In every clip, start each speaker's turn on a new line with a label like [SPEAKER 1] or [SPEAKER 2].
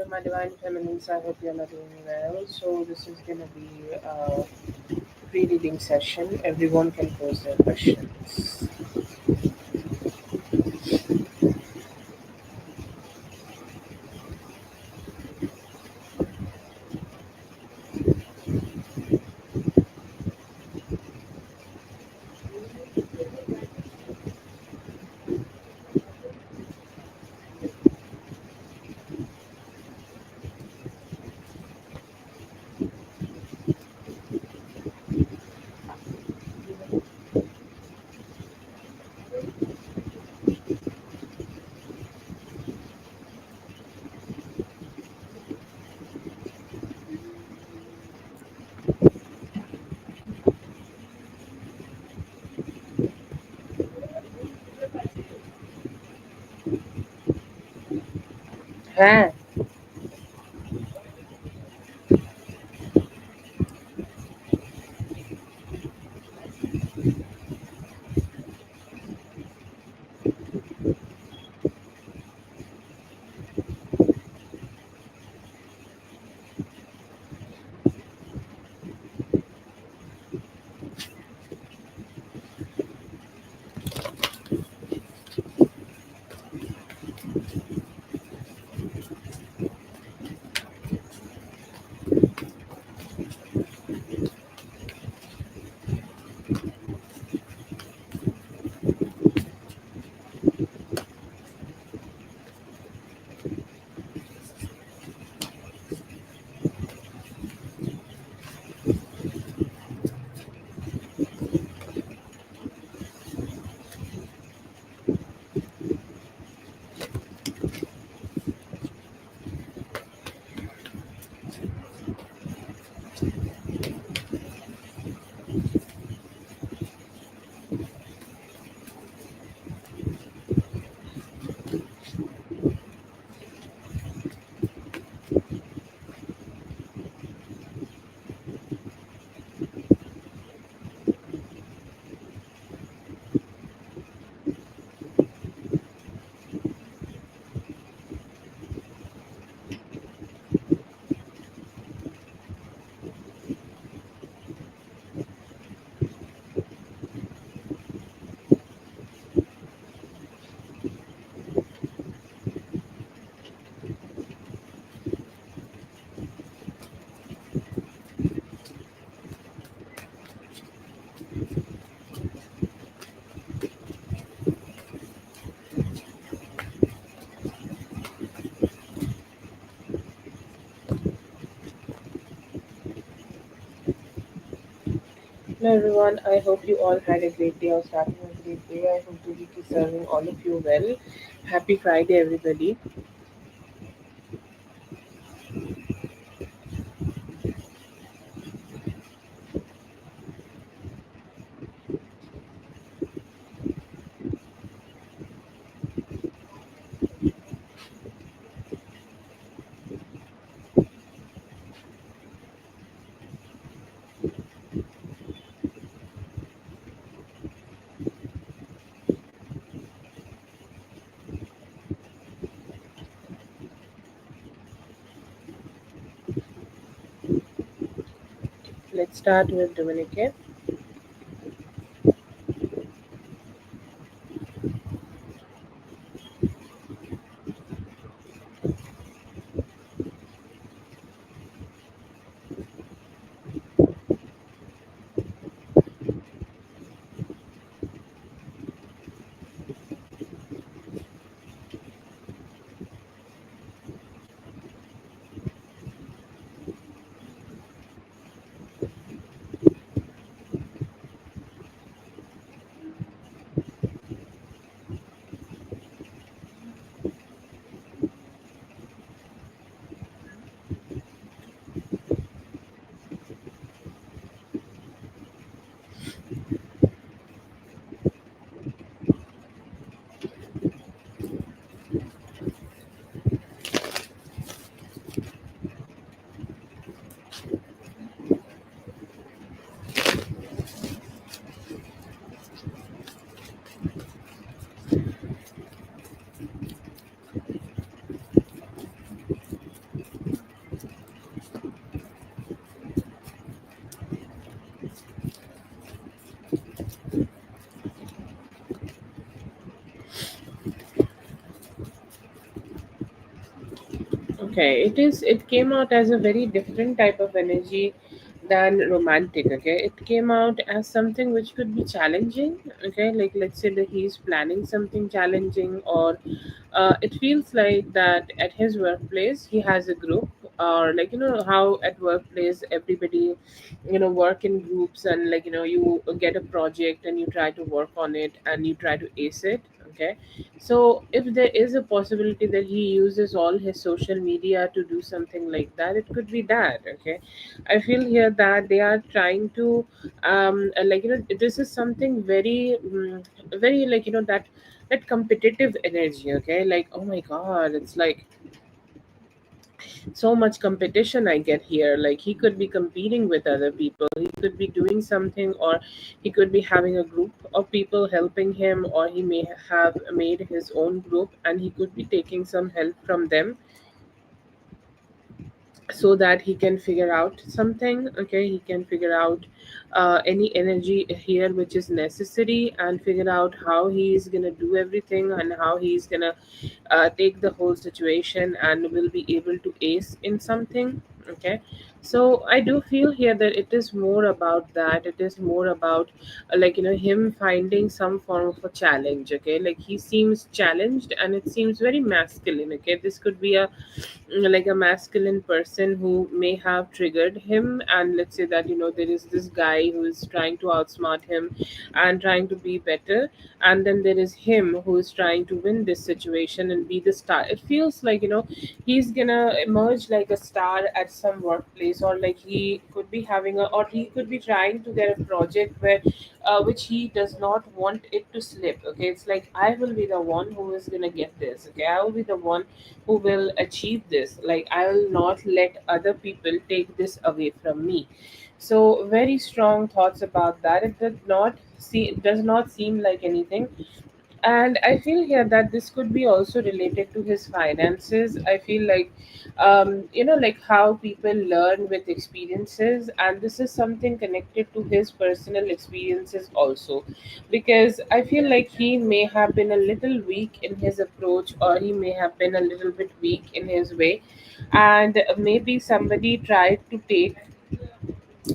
[SPEAKER 1] Hello, my divine feminines. I hope you're doing well. So, this is going to be a pre reading session. Everyone can pose their questions. হ্যাঁ। Hello, everyone. I hope you all had a great day or starting a great day. I hope the week is serving all of you well. Happy Friday, everybody. Let's start with Dominique. Okay, it is. It came out as a very different type of energy than romantic. Okay, it came out as something which could be challenging. Okay, like let's say that he's planning something challenging, or it feels like that at his workplace he has a group, or like how at workplace everybody work in groups, and like you get a project and you try to work on it and you try to ace it. Okay, so if there is a possibility that he uses all his social media to do something like that, it could be that. Okay, I feel here that they are trying to like this is something very very like that competitive energy. Okay, like, oh my god, it's like so much competition I get here. Like, he could be competing with other people, he could be doing something, or he could be having a group of people helping him, or he may have made his own group and he could be taking some help from them so that he can figure out something. Okay, he can figure out any energy here which is necessary, and figure out how he is gonna do everything and how he's gonna take the whole situation and will be able to ace in something. Okay, so I do feel here that it is more about that. It is more about like him finding some form of a challenge. Okay, like he seems challenged and it seems very masculine. Okay, this could be a like a masculine person who may have triggered him, and let's say that there is this guy who is trying to outsmart him and trying to be better, and then there is him who is trying to win this situation and be the star. It feels like he's gonna emerge like a star at some workplace, or like he could be having a, or he could be trying to get a project where which he does not want it to slip. Okay, it's like, I will be the one who is gonna get this. Okay, I will be the one who will achieve this. Like, I will not let other people take this away from me. So very strong thoughts about that. It does not seem like anything. And I feel here that this could be also related to his finances. I feel like like how people learn with experiences, and this is something connected to his personal experiences also, because I feel like he may have been a little weak in his approach, or he may have been a little bit weak in his way, and maybe somebody tried to take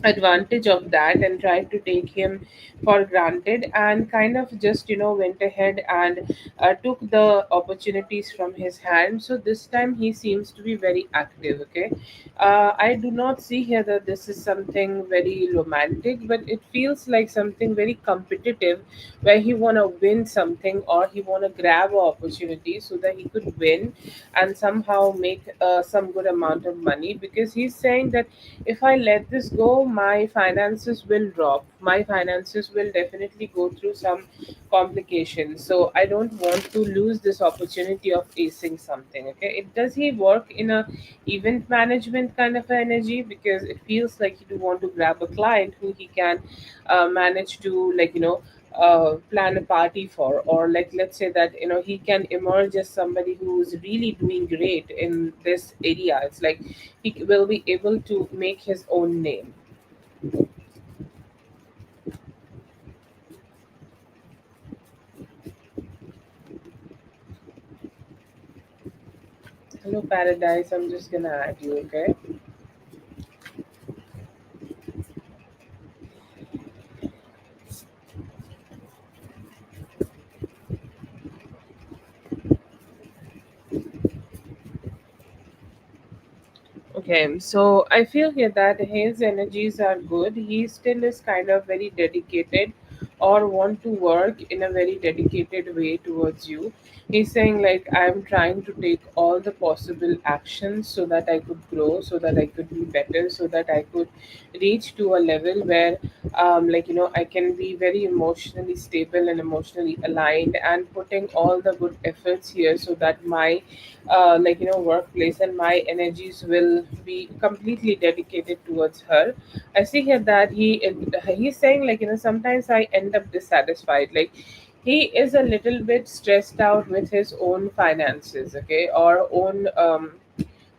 [SPEAKER 1] advantage of that and tried to take him for granted, and kind of just went ahead and took the opportunities from his hand. So this time he seems to be very active. Okay, I do not see here that this is something very romantic, but it feels like something very competitive, where he want to win something, or he want to grab an opportunity so that he could win and somehow make some good amount of money, because he's saying that if I let this go, my finances will drop. My finances will definitely go through some complications. So I don't want to lose this opportunity of acing something. Okay, does he work in a event management kind of energy? Because it feels like he do want to grab a client who he can manage to plan a party for, or like let's say that he can emerge as somebody who's really doing great in this area. It's like he will be able to make his own name. Hello, Paradise. I'm just gonna add you, okay? Okay, so I feel here that his energies are good. He still is kind of very dedicated, or want to work in a very dedicated way towards you. He's saying like, I'm trying to take all the possible actions so that I could grow, so that I could be better, so that I could reach to a level where I can be very emotionally stable and emotionally aligned, and putting all the good efforts here so that my workplace and my energies will be completely dedicated towards her. I see here that he's saying like, sometimes I end up dissatisfied. Like, he is a little bit stressed out with his own finances. Okay, or own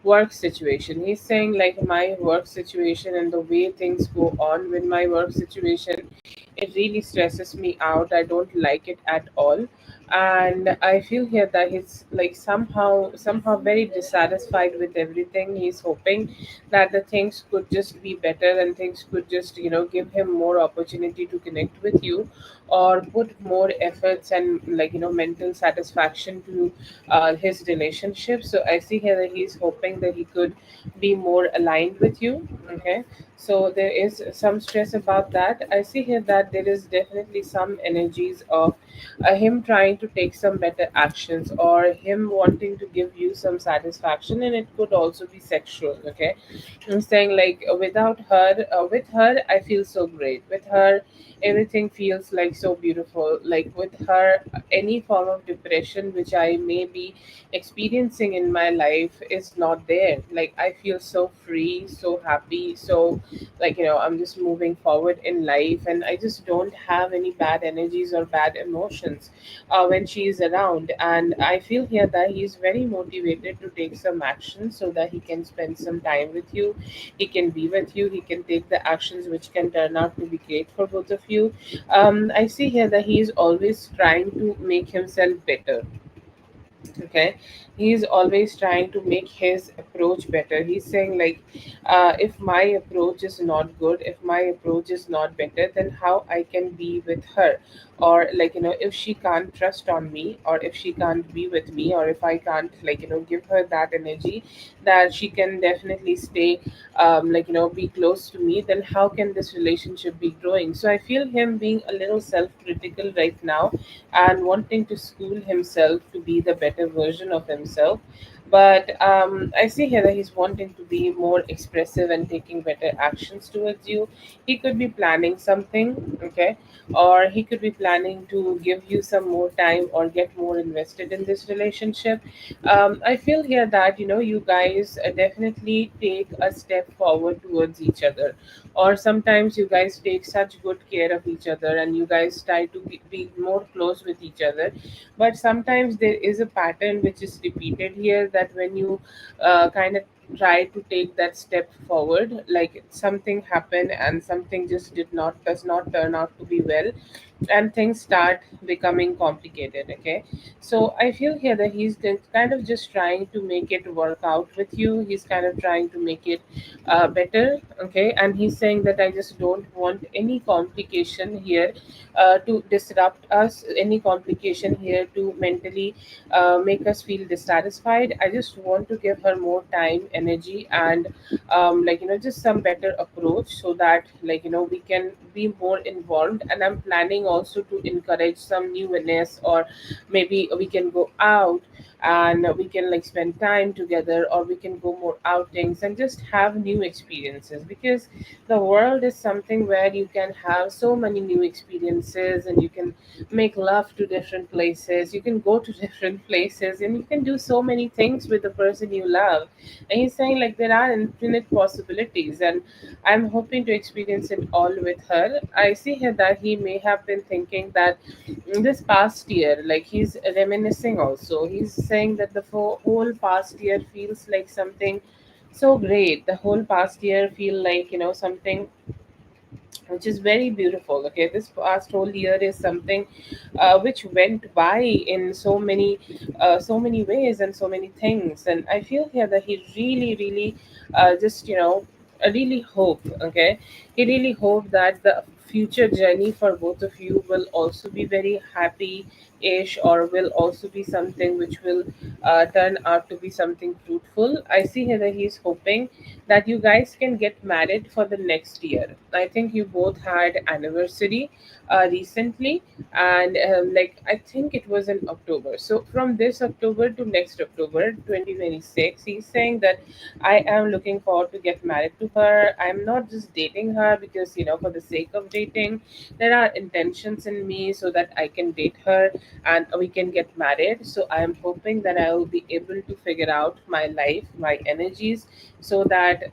[SPEAKER 1] work situation. He's saying like, my work situation and the way things go on with my work situation, it really stresses me out. I don't like it at all. and I feel here that he's like somehow very dissatisfied with everything. He's hoping that the things could just be better and things could just give him more opportunity to connect with you, or put more efforts and mental satisfaction to his relationship. So I see here that he's hoping that he could be more aligned with you. Okay, so there is some stress about that. I see here that there is definitely some energies of him trying to take some better actions, or him wanting to give you some satisfaction, and it could also be sexual. Okay, I'm saying like without her, with her I feel so great. With her, everything feels like so beautiful. Like with her, any form of depression which I may be experiencing in my life is not there. Like I feel so free, so happy, so I'm just moving forward in life, and I just don't have any bad energies or bad emotions when she is around. And I feel here that he's very motivated to take some action so that he can spend some time with you, he can be with you, he can take the actions which can turn out to be great for both of you. I see here that he is always trying to make himself better. Okay, he's always trying to make his approach better. He's saying like, if my approach is not good, if my approach is not better, then how I can be with her? Or if she can't trust on me, or if she can't be with me, or if I can't give her that energy that she can definitely stay, be close to me, then how can this relationship be growing? So I feel him being a little self-critical right now, and wanting to school himself to be the better version of himself. But I see here that he's wanting to be more expressive and taking better actions towards you. He could be planning something. Okay, or he could be planning to give you some more time or get more invested in this relationship. I feel here that you guys definitely take a step forward towards each other, or sometimes you guys take such good care of each other and you guys try to be more close with each other. But sometimes there is a pattern which is repeated here, that when you kind of try to take that step forward, like something happened and something just does not turn out to be well, and things start becoming complicated. Okay, so I feel here that kind of just trying to make it work out with you. He's kind of trying to make it better. Okay, and he's saying that I just don't want any complication here to disrupt us, any complication here to mentally make us feel dissatisfied. I just want to give her more time, energy, and just some better approach, so that we can be more involved. And I'm planning also to encourage some newness, or maybe we can go out and we can spend time together, or we can go more outings and just have new experiences, because the world is something where you can have so many new experiences, and you can make love to different places, you can go to different places, and you can do so many things with the person you love. And he's saying like there are infinite possibilities, and I'm hoping to experience it all with her. I see here that he may have been thinking that in this past year, like he's reminiscing also, he's saying that the whole past year feels like something so great. The whole past year feel like something which is very beautiful. Okay, this past whole year is something which went by in so many ways and so many things. And I feel here that he really just I really hope. Okay, he really hope that the future journey for both of you will also be very happy ish, or will also be something which will turn out to be something fruitful. I see here that he's hoping that you guys can get married for the next year. I think you both had anniversary recently, and I think it was in October. So from this October to next October 2026, he's saying that I am looking forward to get married to her. I'm not just dating her because for the sake of dating. There are intentions in me so that I can date her and we can get married. So I am hoping that I will be able to figure out my life, my energies, so that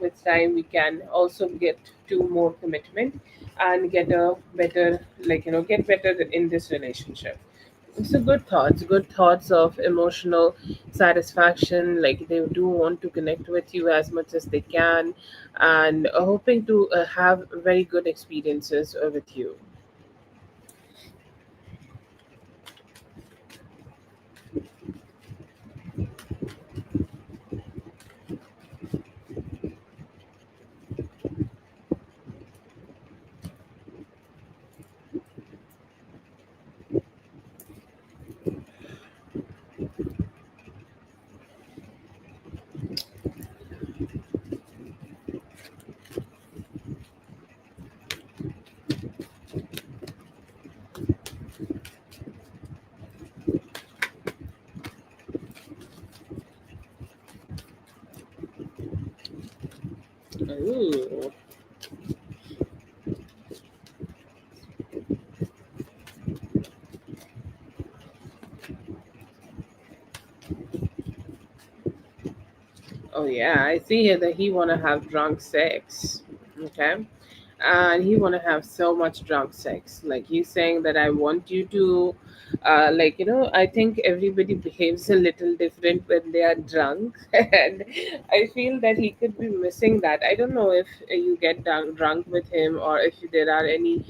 [SPEAKER 1] with time we can also get to more commitment and get a better get better in this relationship. So good thoughts of emotional satisfaction. Like they do want to connect with you as much as they can, and hoping to have very good experiences with you. Ooh. Oh yeah, I see here that he wanna have drunk sex. Okay. And he want to have so much drunk sex, like he's saying that I want you to like, I think everybody behaves a little different when they are drunk. And I feel that he could be missing that. I don't know if you get drunk with him, or if there are any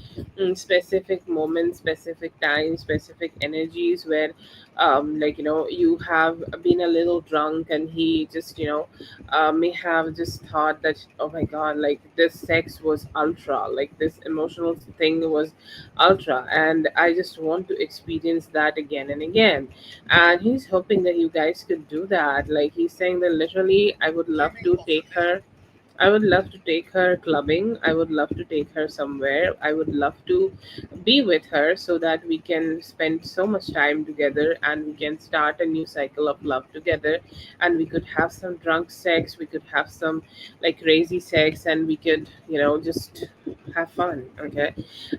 [SPEAKER 1] specific moments, specific times, specific energies where like, you have been a little drunk, and he just, may have just thought that, oh my god, like this sex was ultra, like this emotional thing was ultra, and I just want to experience that again and again. And he's hoping that you guys could do that. Like he's saying that literally, I would love to take her clubbing. I would love to take her somewhere. I would love to be with her so that we can spend so much time together, and we can start a new cycle of love together. And we could have some drunk sex, we could have some like crazy sex, and we could, just have fun. Okay.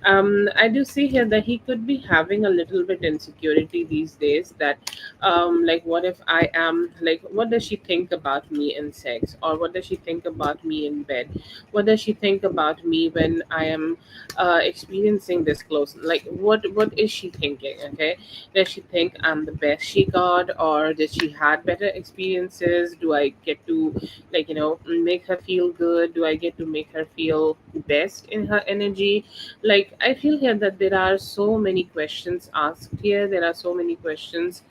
[SPEAKER 1] I do see here that he could be having a little bit insecurity these days, that like, what if I am like, what does she think about me in sex, or what does she think about me in bed, what does she think about me when I am experiencing this close, like what is she thinking? Okay, does she think I'm the best she got, or did she had better experiences? Do I get to, like, make her feel good? Do I get to make her feel best in her energy? Like, I feel here that there are so many questions asked here, there are so many questions.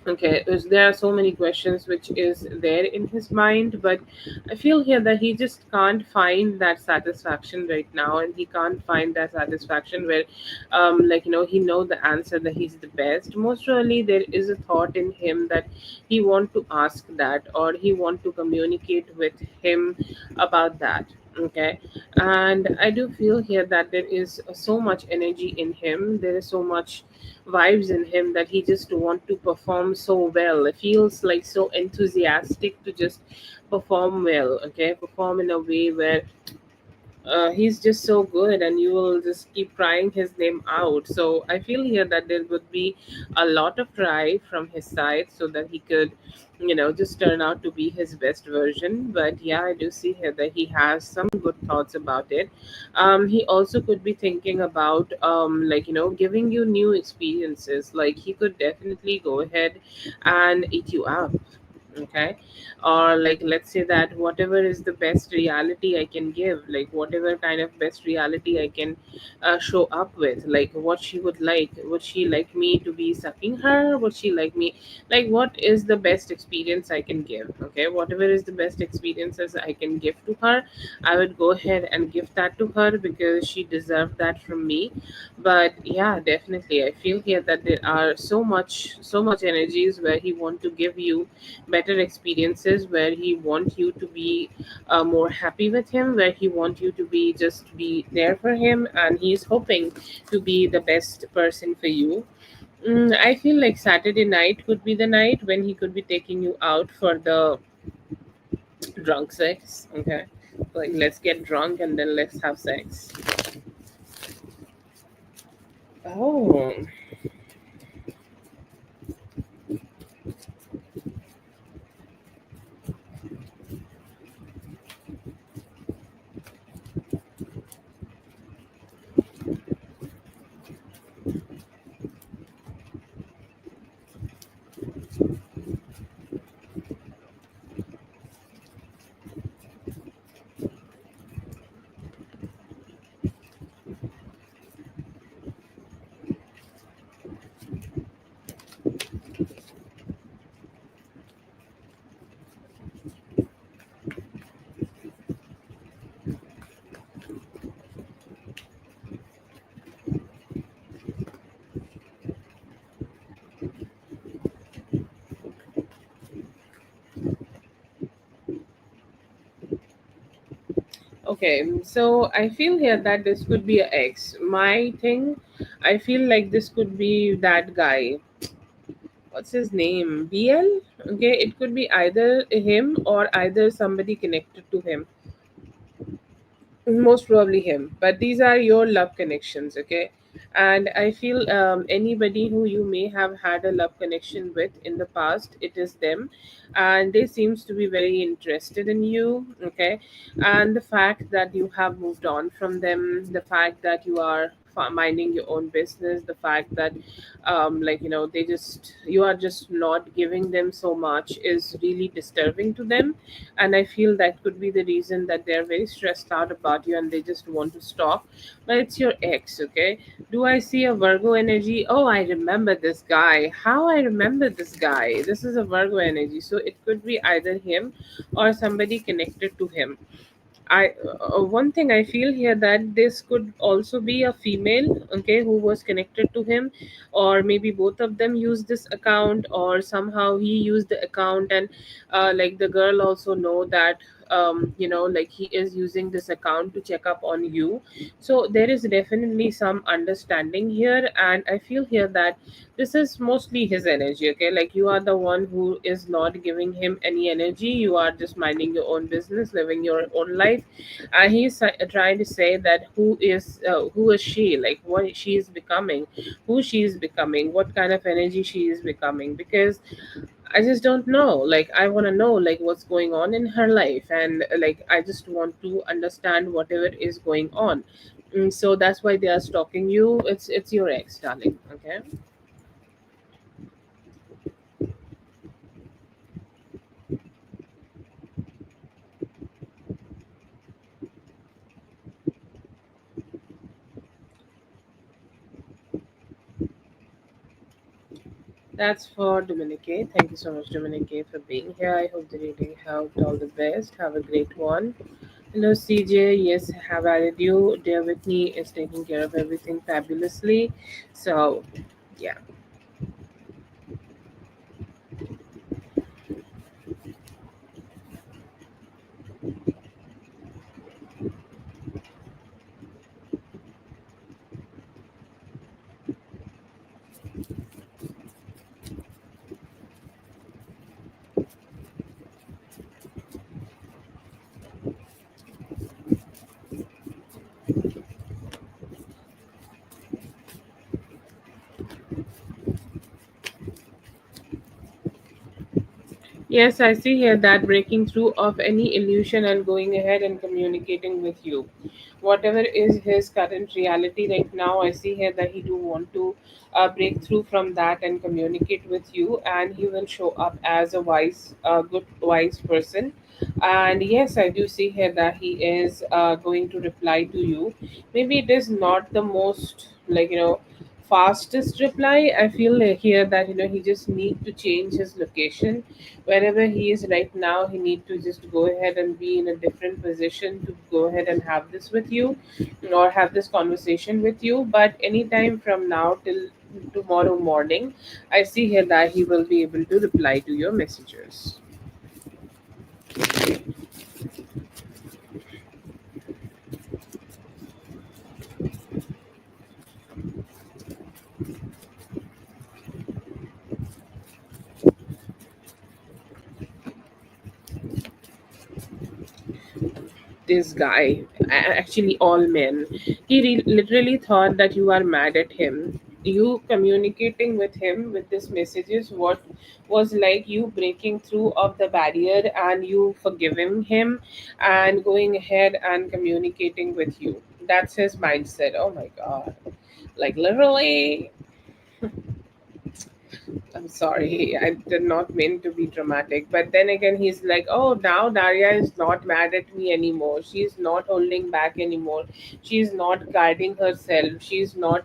[SPEAKER 1] Okay, there are so many questions which is there in his mind, but I feel here that he just can't find that satisfaction right now, and he can't find that satisfaction where, like, he know the answer that he's the best. Most surely, there is a thought in him that he want to ask that, or he want to communicate with him about that. Okay, and I do feel here that there is so much energy in him. There is so much vibes in him that he just want to perform so well. It feels like so enthusiastic to just perform well. Okay, perform in a way where he's just so good, and you will just keep crying his name out. So I feel here that there would be a lot of try from his side, so that he could, just turn out to be his best version. But yeah, I do see here that he has some good thoughts about it. He also could be thinking about, like, giving you new experiences. Like, he could definitely go ahead and eat you up. Okay, or like, let's say that whatever is the best reality I can give, like whatever kind of best reality I can show up with, like what she would she like me to be sucking her, would she like me, like what is the best experience I can give. Okay, whatever is the best experiences I can give to her, I would go ahead and give that to her, because she deserved that from me. But yeah, definitely I feel here that there are so much energies where he want to give you better experiences, where he wants you to be more happy with him, where he wants you to be just be there for him, and he's hoping to be the best person for you. I feel like Saturday night could be the night when he could be taking you out for the drunk sex. Okay, like, let's get drunk and then let's have sex. Oh. Okay, so I feel here that this could be a X. My thing, I feel like this could be that guy. What's his name? BL? Okay, it could be either him or either somebody connected to him. Most probably him, but these are your love connections, okay? And I feel anybody who you may have had a love connection with in the past, it is them, and they seems to be very interested in you, okay? And the fact that you have moved on from them, the fact that you are minding your own business, the fact that they just, you are just not giving them so much is really disturbing to them. And I feel that could be the reason that they're very stressed out about you and they just want to stop. But it's your ex, okay? Do I see a Virgo energy? Oh, I remember this guy. How I remember this guy? This is a Virgo energy, so it could be either him or somebody connected to him. I One thing I feel here, that this could also be a female, okay, who was connected to him, or maybe both of them used this account, or somehow he used the account, and like the girl also know that like he is using this account to check up on you. So there is definitely some understanding here, and I feel here that this is mostly his energy, okay? Like you are the one who is not giving him any energy, you are just minding your own business, living your own life. And he's trying to say that who is she, like what she is becoming, who she is becoming, what kind of energy she is becoming, because I just don't know. Like I want to know like what's going on in her life, and like I just want to understand whatever is going on. So that's why they are stalking you. It's your ex, darling, okay? That's for Dominique. Thank you so much, Dominique, for being here. I hope the reading helped. All the best. Have a great one. Hello, CJ. Yes, have added you. Dear Whitney is taking care of everything fabulously. So, yeah. Yes, I see here that breaking through of any illusion and going ahead and communicating with you. Whatever is his current reality right now, I see here that he do want to break through from that and communicate with you, and he will show up as a wise, good, wise person. And yes, I do see here that he is going to reply to you. Maybe it is not the most fastest reply. I feel here that he just need to change his location. Wherever he is right now, he need to just go ahead and be in a different position to go ahead and have this with you, or have this conversation with you. But anytime from now till tomorrow morning, I see here that he will be able to reply to your messages. This guy, actually all men, he literally thought that you are mad at him. You communicating with him with these messages, what was like you breaking through of the barrier and you forgiving him and going ahead and communicating with you. That's his mindset. Oh my god, like literally. I'm sorry, I did not mean to be dramatic. But then again, he's like, oh, now Daria is not mad at me anymore. She's not holding back anymore. She's not guarding herself. She's not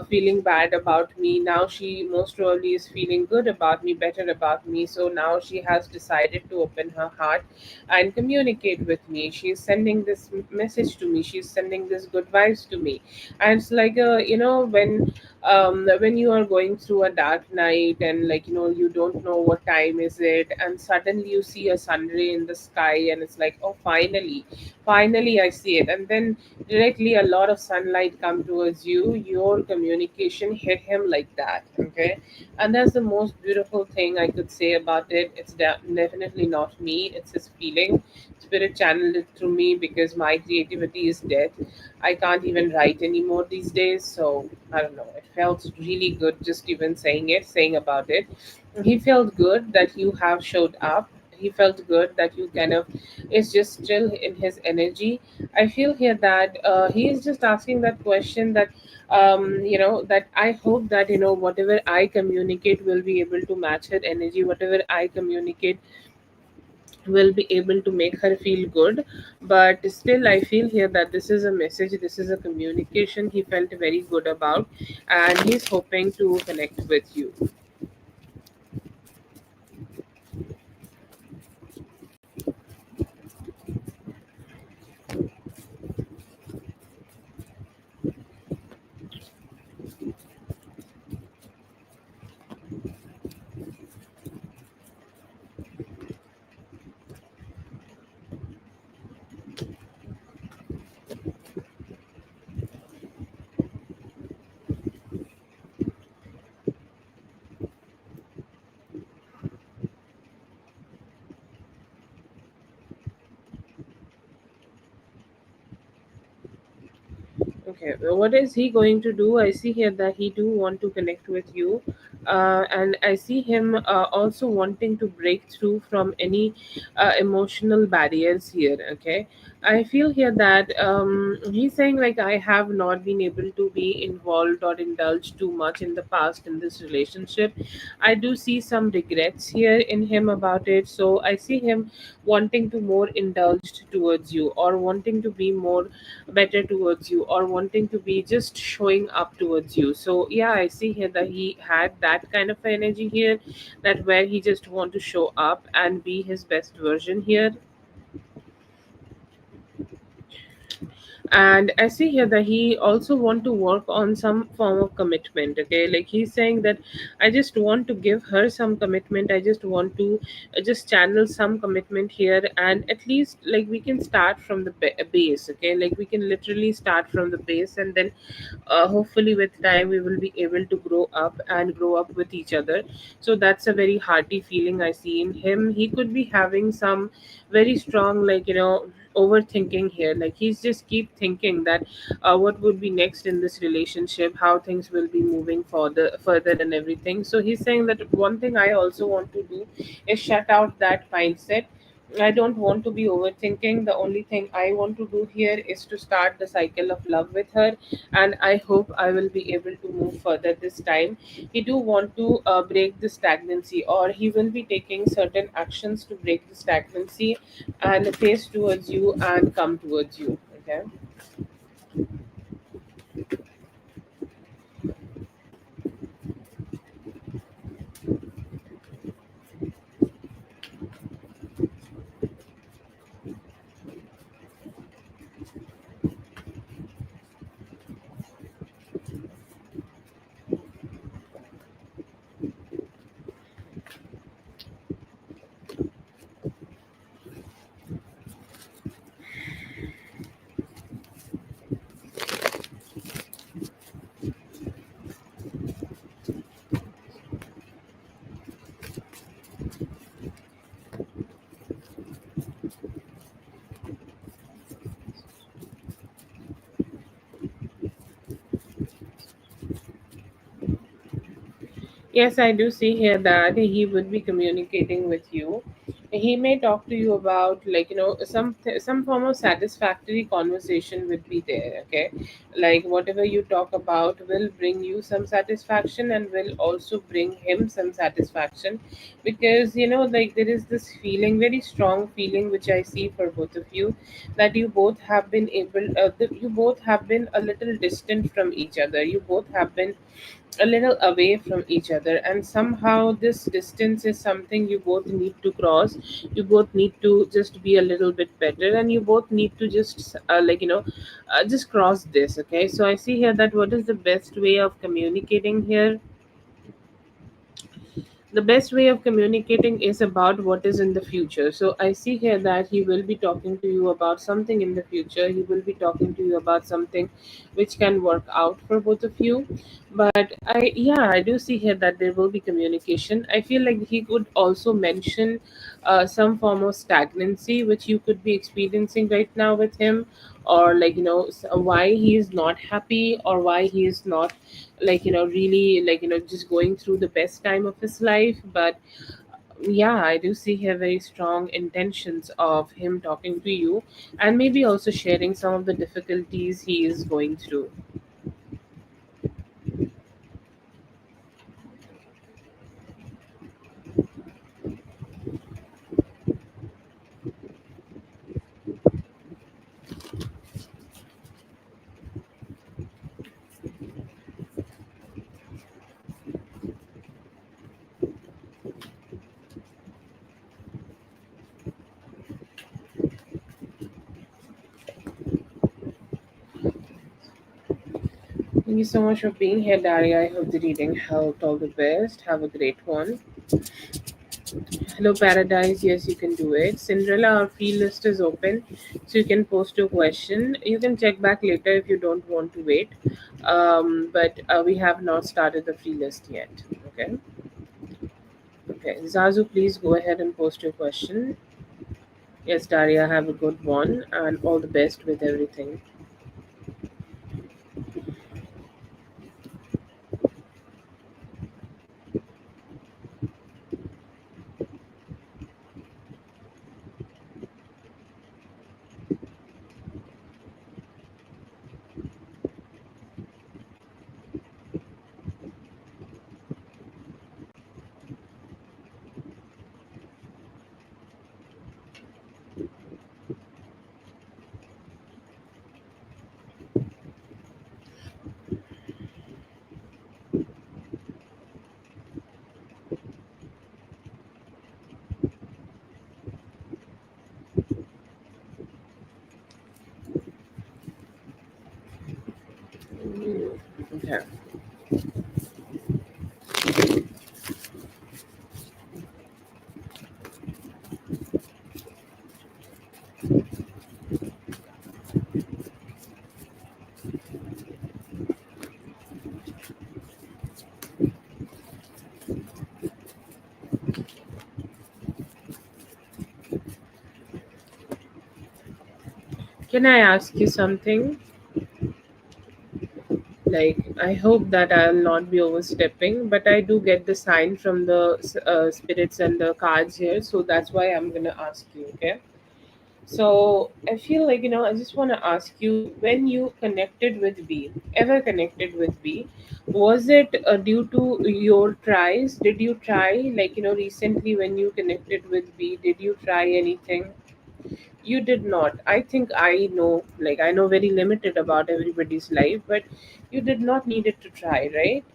[SPEAKER 1] feeling bad about me. Now she most probably is feeling good about me, better about me. So now she has decided to open her heart and communicate with me. She's sending this message to me. She's sending this good vibes to me. And it's like, when when you are going through a dark night, and like you don't know what time is it, and suddenly you see a sun ray in the sky, and it's like, oh, finally I see it. And then directly a lot of sunlight come towards you, your communication hit him like that. Okay. And that's the most beautiful thing I could say about it. It's definitely not me, it's his feeling. Spirit channeled it through me, because my creativity is dead. I can't even write anymore these days. So I don't know. It felt really good just even saying about it. He felt good that you have showed up. He felt good that you kind of is just still in his energy. I feel here that he is just asking that question, that that I hope that whatever I communicate will be able to match her energy. Whatever I communicate will be able to make her feel good. But still I feel here that this is a message, this is a communication he felt very good about, and he's hoping to connect with you. Okay, well, what is he going to do? I see here that he do want to connect with you, and I see him also wanting to break through from any emotional barriers here. Okay, I feel here that he's saying like, I have not been able to be involved or indulge too much in the past in this relationship. I do see some regrets here in him about it. So I see him wanting to more indulged towards you, or wanting to be more better towards you, or wanting to be just showing up towards you. So yeah, I see here that he had that kind of energy here, that where he just want to show up and be his best version here. And I see here that he also want to work on some form of commitment. Okay, like he's saying that, I just want to give her some commitment, I just want to just channel some commitment here, and at least like we can start from the base. Okay, like we can literally start from the base, and then hopefully with time we will be able to grow up and grow up with each other. So that's a very hearty feeling I see in him. He could be having some very strong, like overthinking here. Like he's just keep thinking that what would be next in this relationship, how things will be moving further and everything. So he's saying that one thing I also want to do is shut out that mindset. I don't want to be overthinking. The only thing I want to do here is to start the cycle of love with her, and I hope I will be able to move further this time. He do want to break the stagnancy, or he will be taking certain actions to break the stagnancy and face towards you and come towards you. Okay. Yes, I do see here that he would be communicating with you. He may talk to you about, like some form of satisfactory conversation would be there. Okay, like whatever you talk about will bring you some satisfaction and will also bring him some satisfaction, because like there is this feeling, very strong feeling, which I see for both of you, that you both have been able, you both have been a little distant from each other. You both have been a little away from each other, and somehow this distance is something you both need to cross. You both need to just be a little bit better, and you both need to just just cross this. Okay, so I see here that what is the best way of communicating here. The best way of communicating is about what is in the future. So I see here that he will be talking to you about something in the future. He will be talking to you about something which can work out for both of you. But I do see here that there will be communication. I feel like he could also mention some form of stagnancy which you could be experiencing right now with him, or why he is not happy, or why he is not really just going through the best time of his life. But yeah, I do see here very strong intentions of him talking to you, and maybe also sharing some of the difficulties he is going through. Thank you so much for being here, Daria. I hope the reading helped. All the best. Have a great one. Hello, Paradise. Yes, you can do it. Cinderella, our free list is open, so you can post your question. You can check back later if you don't want to wait. But we have not started the free list yet. Okay. Okay. Zazu, please go ahead and post your question. Yes, Daria, have a good one and all the best with everything. Okay. Can I ask you something? Like, I hope that I'll not be overstepping, but I do get the sign from the spirits and the cards here, so that's why I'm gonna ask you. Okay. So I feel like I just want to ask you, when you connected with B, ever connected with B, was it due to your tries? Did you try, recently when you connected with B, did you try anything? You did not. I think I know, I know very limited about everybody's life, but you did not need it to try, right?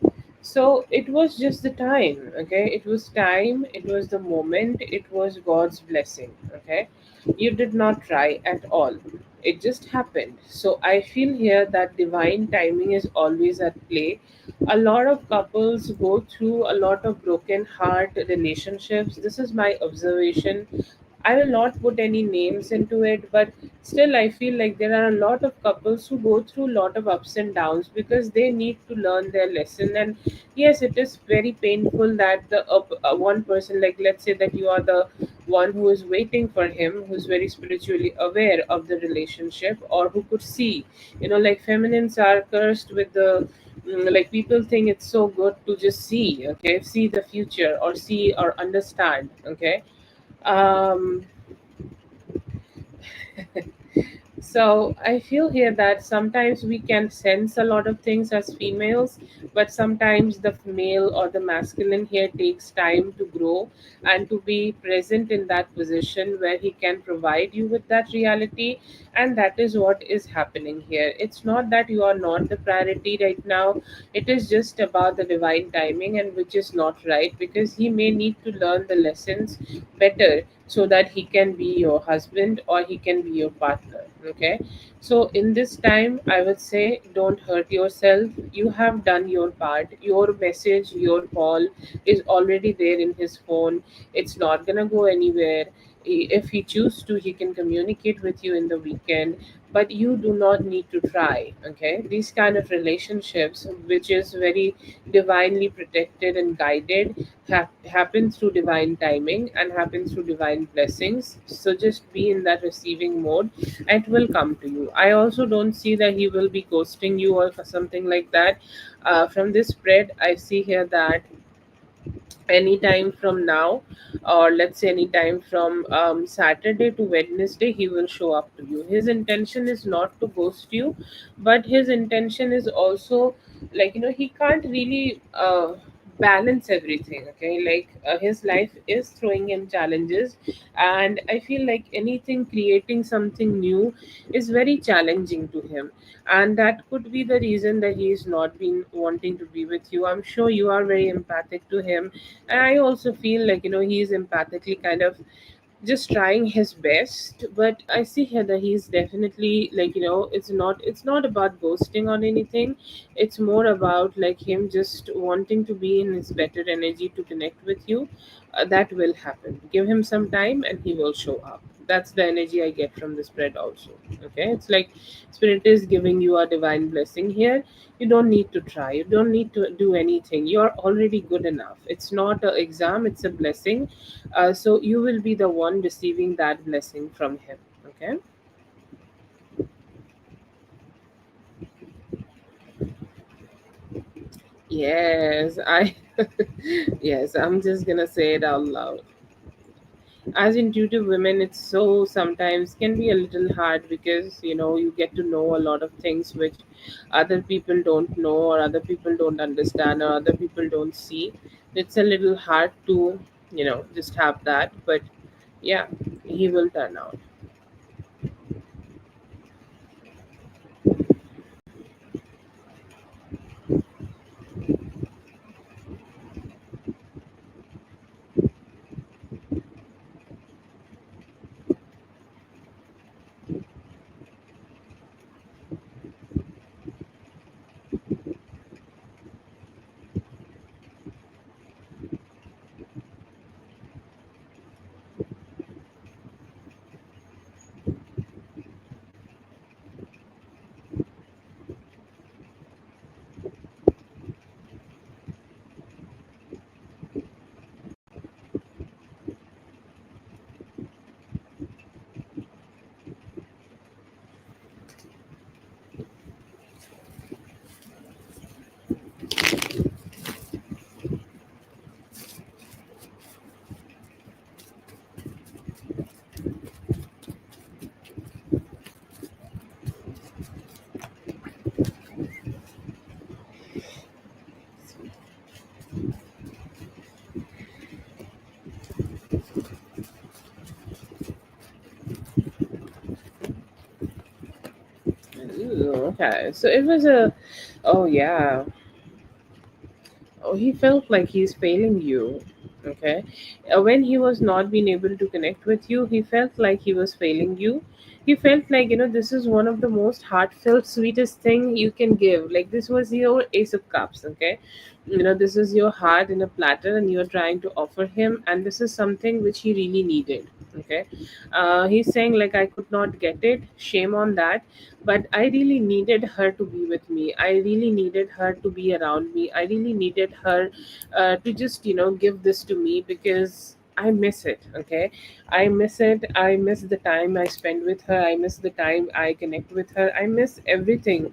[SPEAKER 1] So it was just the time, okay? It was time, it was the moment, it was God's blessing, okay? You did not try at all. It just happened. So I feel here that divine timing is always at play. A lot of couples go through a lot of broken heart relationships. This is my observation. I will not put any names into it, but still, I feel like there are a lot of couples who go through a lot of ups and downs because they need to learn their lesson. And yes, it is very painful that the one person, like let's say that you are the one who is waiting for him, who's very spiritually aware of the relationship, or who could see, like feminines are cursed with the. Like people think it's so good to just see, okay, see the future or see or understand, okay. um so I feel here that sometimes we can sense a lot of things as females, but sometimes the male or the masculine here takes time to grow and to be present in that position where he can provide you with that reality. And that is what is happening here. It's not that you are not the priority right now, it is just about the divine timing, and which is not right, because he may need to learn the lessons better so that he can be your husband or he can be your partner. Okay, so in this time I would say don't hurt yourself. You have done your part. Your message, your call is already there in his phone. It's not gonna go anywhere. If he chooses to, he can communicate with you in the weekend, but you do not need to try. Okay, these kind of relationships, which is very divinely protected and guided, happen through divine timing and happen through divine blessings. So just be in that receiving mode, and it will come to you. I also don't see that he will be ghosting you or something like that. From this spread I see here that anytime from now, or let's say anytime from Saturday to Wednesday, he will show up to you. His intention is not to ghost you, but his intention is also, like, he can't really balance everything. Okay, like, his life is throwing him challenges, and I feel like anything creating something new is very challenging to him, and that could be the reason that he's not been wanting to be with you. I'm sure you are very empathic to him, and I also feel like, he's empathically kind of just trying his best. But I see here that he's definitely, like, it's not about ghosting or anything. It's more about like him just wanting to be in his better energy to connect with you. That will happen. Give him some time and he will show up. That's the energy I get from the spread also. Okay, it's like spirit is giving you a divine blessing here. You don't need to try, you don't need to do anything. You're already good enough. It's not an exam, it's a blessing. So you will be the one receiving that blessing from him. Okay. Yes, I yes, I'm just gonna say it out loud. As intuitive women, it's so sometimes can be a little hard, because you get to know a lot of things which other people don't know, or other people don't understand, or other people don't see. It's a little hard to just have that. But yeah, he will turn out. Ooh, okay, so it was a, oh yeah. Oh, he felt like he's failing you. Okay. When he was not being able to connect with you, he felt like he was failing you. He felt like, this is one of the most heartfelt, sweetest thing you can give. Like, this was your Ace of Cups. Okay. This is your heart in a platter, and you're trying to offer him, and this is something which he really needed. Okay. He's saying, like, I could not get it. Shame on that, but I really needed her to be with me. I really needed her to be around me. I really needed her to just give this to me, because I miss it. Okay, I miss it. I miss the time I spend with her. I miss the time I connect with her. I miss everything.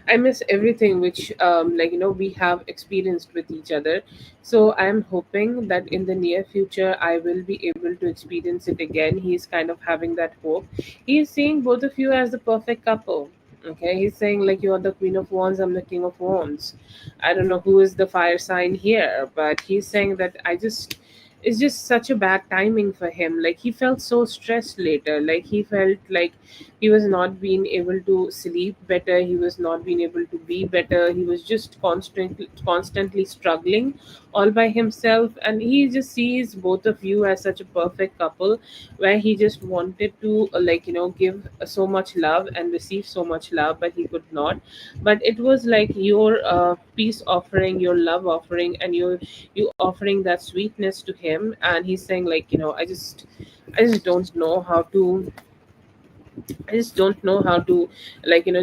[SPEAKER 1] I miss everything which, like, we have experienced with each other. So I'm hoping that in the near future I will be able to experience it again. He's kind of having that hope. He's seeing both of you as the perfect couple. Okay, he's saying like you're the queen of wands, I'm the king of wands. I don't know who is the fire sign here, but he's saying that I just it's just such a bad timing for him. Like he felt so stressed later. Like he felt like he was not being able to sleep better. He was not being able to be better. He was just constantly struggling all by himself. And he just sees both of you as such a perfect couple, where he just wanted to give so much love and receive so much love, but he could not. But it was like your peace offering, your love offering, and you offering that sweetness to him. And he's saying like, I just don't know how to I just don't know how to,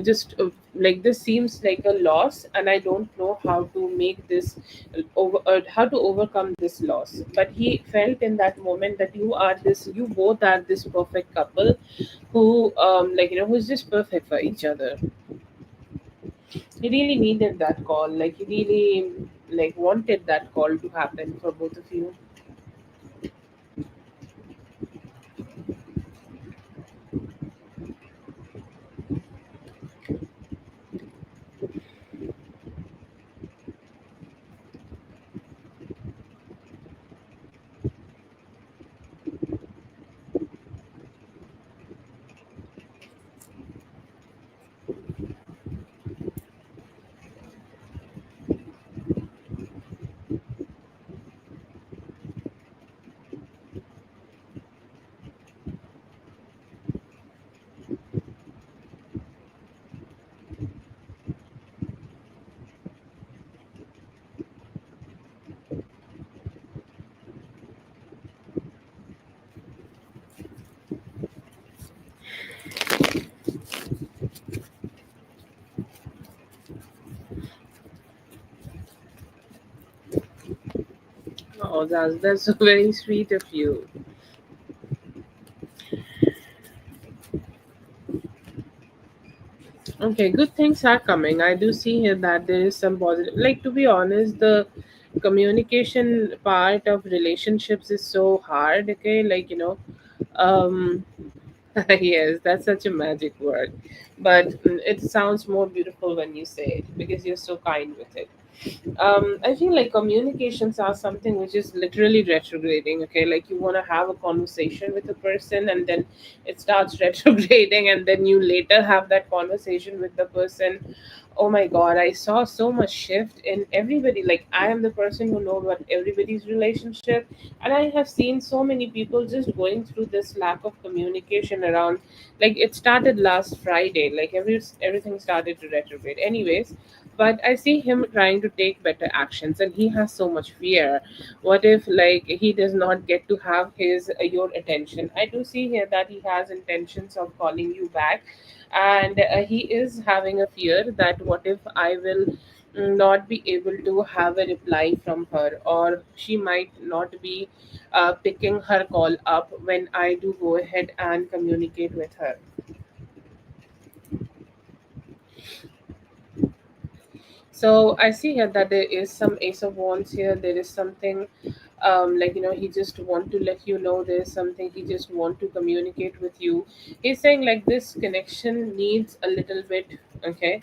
[SPEAKER 1] just like this seems like a loss, and I don't know how to make this how to overcome this loss. But he felt in that moment that you both are this perfect couple who, who's just perfect for each other. He really needed that call. Like he really wanted that call to happen for both of you. Oh, that's so very sweet of you. Okay, good things are coming. I do see here that there is some positive. Like, to be honest, the communication part of relationships is so hard. Okay, um, yes, that's such a magic word, but it sounds more beautiful when you say it because you're so kind with it. I feel like communications are something which is literally retrograding. Okay, like you want to have a conversation with a person, and then it starts retrograding, and then you later have that conversation with the person. Oh my god, I saw so much shift in everybody. Like I am the person who know about everybody's relationship, and I have seen so many people just going through this lack of communication around. Like it started last Friday. Like everything started to retrograde. Anyways, but I see him trying to take better actions, and he has so much fear. What if like he does not get to have his your attention? I do see here that he has intentions of calling you back, and he is having a fear that what if I will not be able to have a reply from her, or she might not be picking her call up when I do go ahead and communicate with her. So I see here that there is some Ace of Wands here. There is something, he just want to let you know there's something he just want to communicate with you. He's saying like this connection needs a little bit, okay,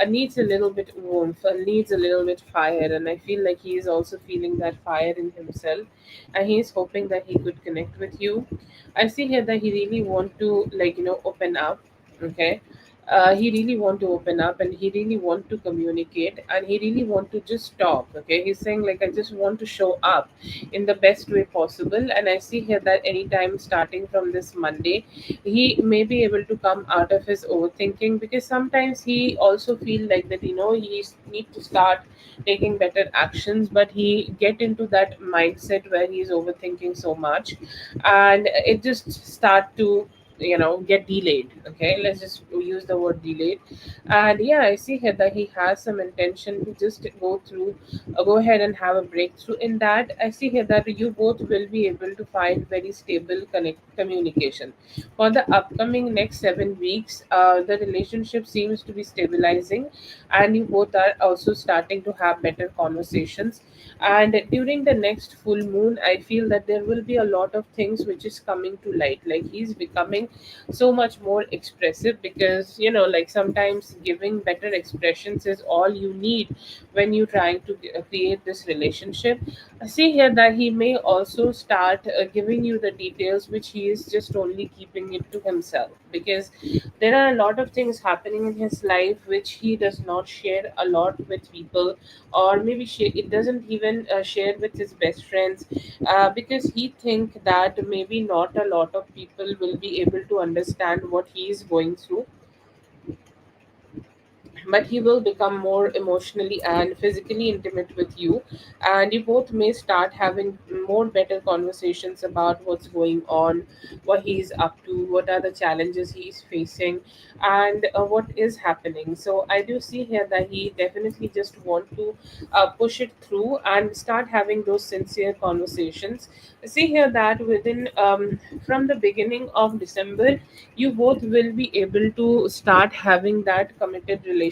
[SPEAKER 1] needs a little bit warmth, needs a little bit fire, and I feel like he is also feeling that fire in himself, and he's hoping that he could connect with you. I see here that he really want to open up, okay. He really want to open up, and he really want to communicate, and he really want to just talk. Okay, he's saying like I just want to show up in the best way possible. And I see here that anytime starting from this Monday, he may be able to come out of his overthinking, because sometimes he also feel like that he need to start taking better actions, but he get into that mindset where he's overthinking so much, and it just start to get delayed. Okay, let's just use the word delayed. And yeah, I see here that he has some intention to just go ahead and have a breakthrough in that. I see here that you both will be able to find very stable communication for the upcoming next 7 weeks. The relationship seems to be stabilizing, and you both are also starting to have better conversations. And during the next full moon, I feel that there will be a lot of things which is coming to light. Like he's becoming so much more expressive, because like sometimes giving better expressions is all you need when you're trying to create this relationship. I see here that he may also start giving you the details which he is just only keeping it to himself, because there are a lot of things happening in his life which he does not share a lot with people, or maybe it doesn't even share with his best friends, because he think that maybe not a lot of people will be able to understand what he is going through. But he will become more emotionally and physically intimate with you, and you both may start having more better conversations about what's going on, what he's up to, what are the challenges he's facing, and what is happening. So I do see here that he definitely just want to push it through and start having those sincere conversations. I see here that within from the beginning of December, you both will be able to start having that committed relationship,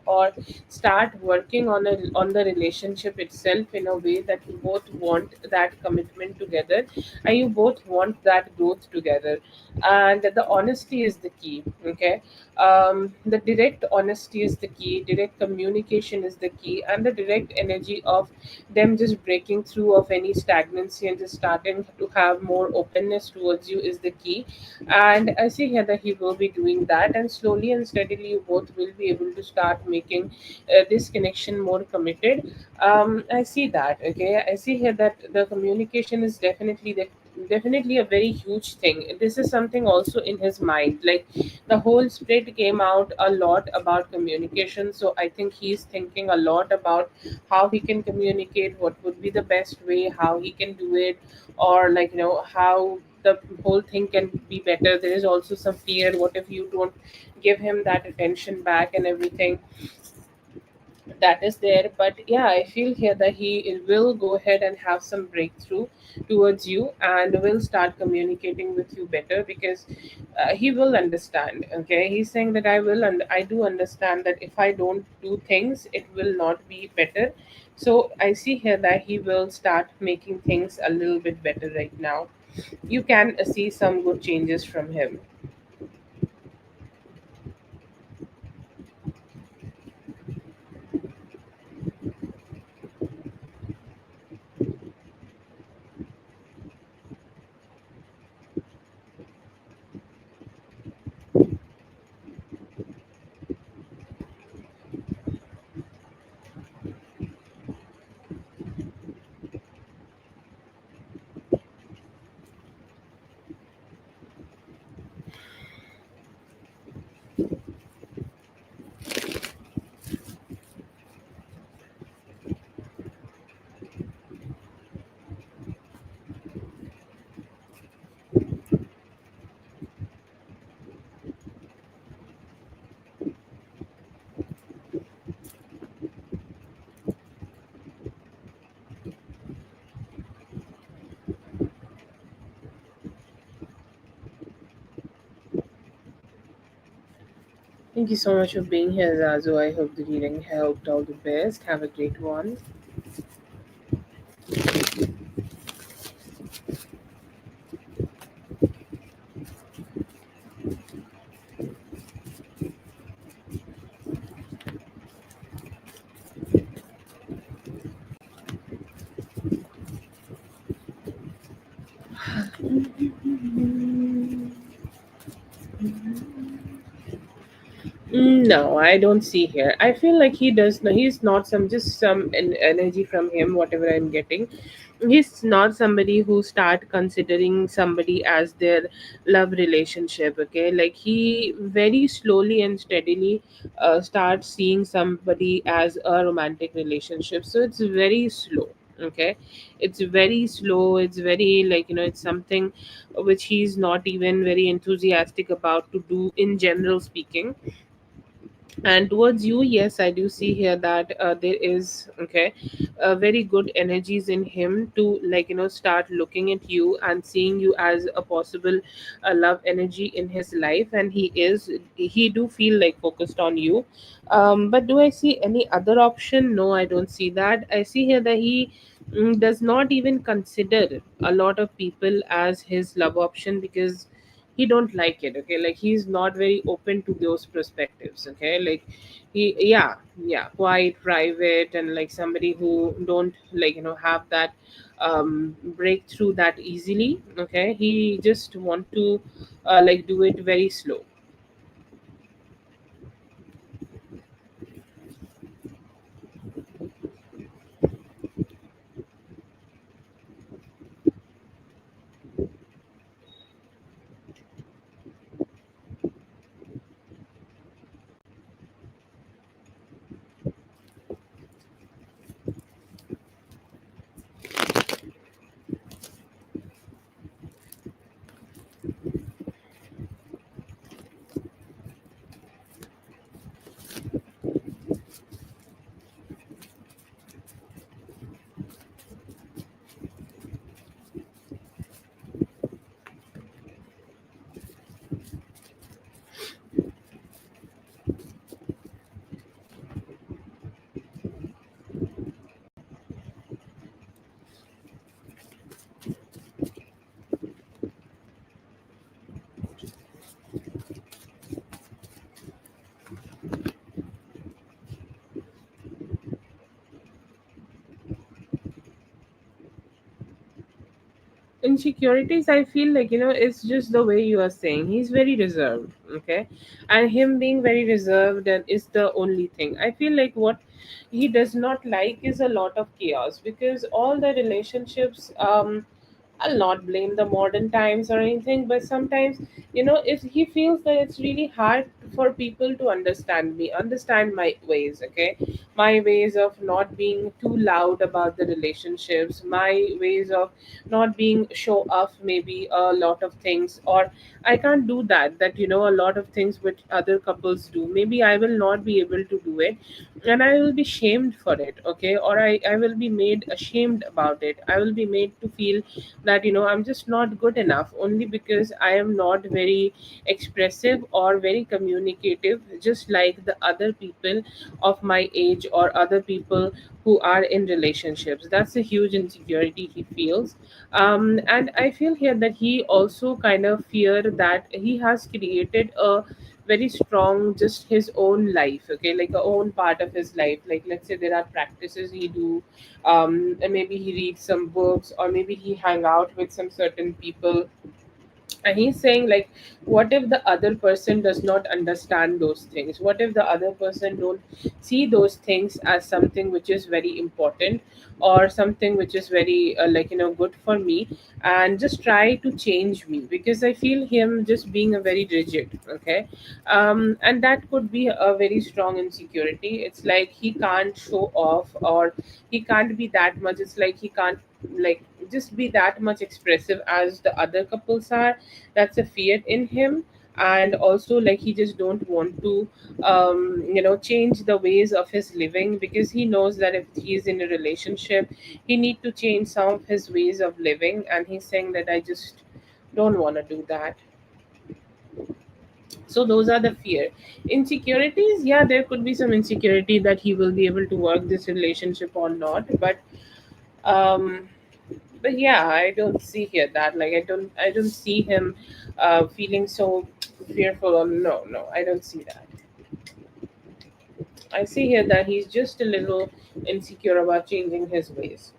[SPEAKER 1] or start working on the relationship itself in a way that you both want that commitment together, and you both want that growth together. And the honesty is the key. Okay, the direct honesty is the key, direct communication is the key, and the direct energy of them just breaking through of any stagnancy and just starting to have more openness towards you is the key. And I see here that he will be doing that, and slowly and steadily you both will be able to start making this connection more committed. I see that. Okay, I see here that the communication is definitely a very huge thing. This is something also in his mind, like the whole split came out a lot about communication, so I think he's thinking a lot about how he can communicate, what would be the best way, how he can do it, or like how the whole thing can be better. There is also some fear, what if you don't give him that attention back and everything that is there. But yeah, I feel here that he will go ahead and have some breakthrough towards you, and will start communicating with you better, because he will understand. Okay, he's saying that I do understand that if I don't do things, it will not be better. So I see here that he will start making things a little bit better right now. You can see some good changes from him. Thank you so much for being here, Zazu. I hope the reading helped. All the best. Have a great one. No, I don't see here. I feel like he does. No, he's not some just some energy from him. Whatever I'm getting, he's not somebody who start considering somebody as their love relationship. Okay, like he very slowly and steadily starts seeing somebody as a romantic relationship. So it's very slow. Okay, it's very slow. It's very like it's something which he's not even very enthusiastic about to do in general speaking. And towards you, yes, I do see here that there is very good energies in him to start looking at you and seeing you as a possible love energy in his life, and he do feel like focused on you. But do I see any other option? No, I don't see that. I see here that he does not even consider a lot of people as his love option, because he don't like it. Okay, like he's not very open to those perspectives. Okay, like he, yeah, yeah, quite private, and like somebody who don't, like, have that breakthrough that easily. Okay, he just want to like do it very slow. Insecurities, I feel like, it's just the way you are saying. He's very reserved. Okay, and him being very reserved and is the only thing. I feel like what he does not like is a lot of chaos, because all the relationships, I'll not blame the modern times or anything, but sometimes, if he feels that it's really hard for people to understand me, understand my ways. Okay, my ways of not being too loud about the relationships, my ways of not being show off maybe a lot of things, or I can't do that, a lot of things which other couples do, maybe I will not be able to do it, and I will be shamed for it. Okay, or I will be made ashamed about it. I will be made to feel that, I'm just not good enough, only because I am not very expressive or very communicative, just like the other people of my age or other people who are in relationships. That's a huge insecurity he feels. And I feel here that he also kind of fear that he has created a very strong, just his own life. Okay, like a own part of his life. Like, let's say there are practices he do, and maybe he reads some books, or maybe he hang out with some certain people, and he's saying, like, what if the other person does not understand those things? What if the other person don't see those things as something which is very important, or something which is very, like, good for me, and just try to change me? Because I feel him just being a very rigid. Okay, and that could be a very strong insecurity. It's like he can't show off, or he can't be that much. It's like he can't, like, just be that much expressive as the other couples are. That's a fear in him. And also, like, he just don't want to change the ways of his living, because he knows that if he's in a relationship, he need to change some of his ways of living, and he's saying that I just don't want to do that. So those are the fear. Insecurities, yeah, there could be some insecurity that he will be able to work this relationship or not, um but yeah, I don't see here that, like, I don't see him feeling so fearful, or no, no, I don't see that. I see here that he's just a little insecure about changing his ways.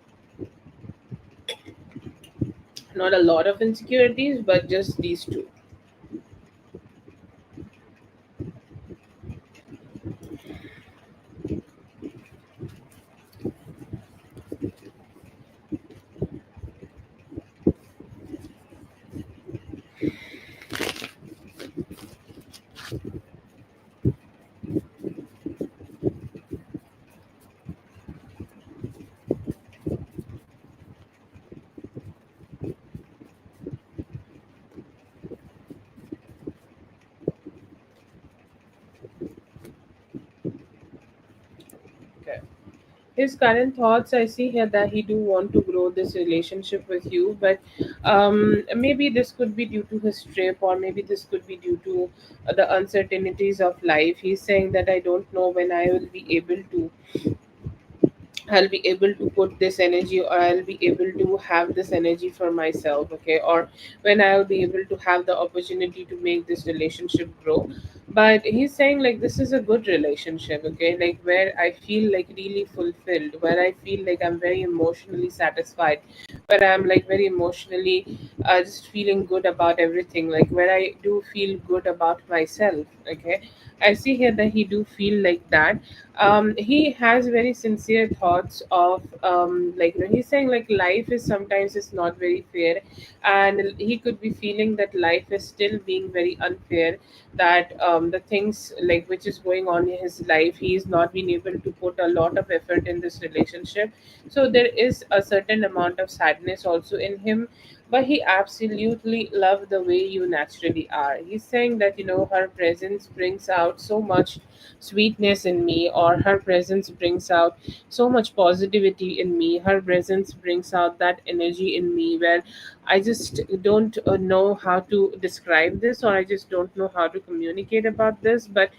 [SPEAKER 1] Not a lot of insecurities, but just these two. Okay, his current thoughts, I see here that he do want to grow this relationship with you, but maybe this could be due to his trip, or maybe this could be due to the uncertainties of life. He's saying that I don't know when I will be able to I'll be able to put this energy, or I'll be able to have this energy for myself, okay? Or when I'll be able to have the opportunity to make this relationship grow. But he's saying like this is a good relationship, okay? Like where I feel like really fulfilled, where I feel like I'm very emotionally satisfied, where I'm like very emotionally just feeling good about everything, like where I do feel good about myself, okay? I see here that he do feel like that. He has very sincere thoughts of like he's saying like life is sometimes is not very fair, and he could be feeling that life is still being very unfair, that the things like which is going on in his life, he's not been able to put a lot of effort in this relationship. So there is a certain amount of sadness also in him, but he absolutely loved the way you naturally are. He's saying that her presence brings out so much sweetness in me, or her presence brings out so much positivity in me. Her presence brings out that energy in me where I just don't know how to describe this, or I just don't know how to communicate about this, but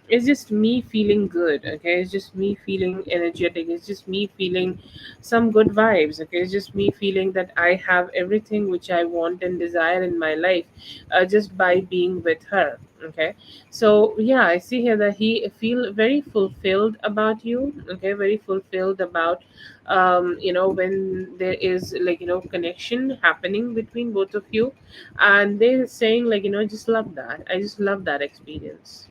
[SPEAKER 1] it's just me feeling good, okay? It's just me feeling energetic, it's just me feeling some good vibes, okay? It's just me feeling that I have everything which I want and desire in my life, just by being with her, okay? So yeah, I see here that he feel very fulfilled about you, okay? Very fulfilled about when there is like connection happening between both of you, and they're saying like just love that, I just love that experience.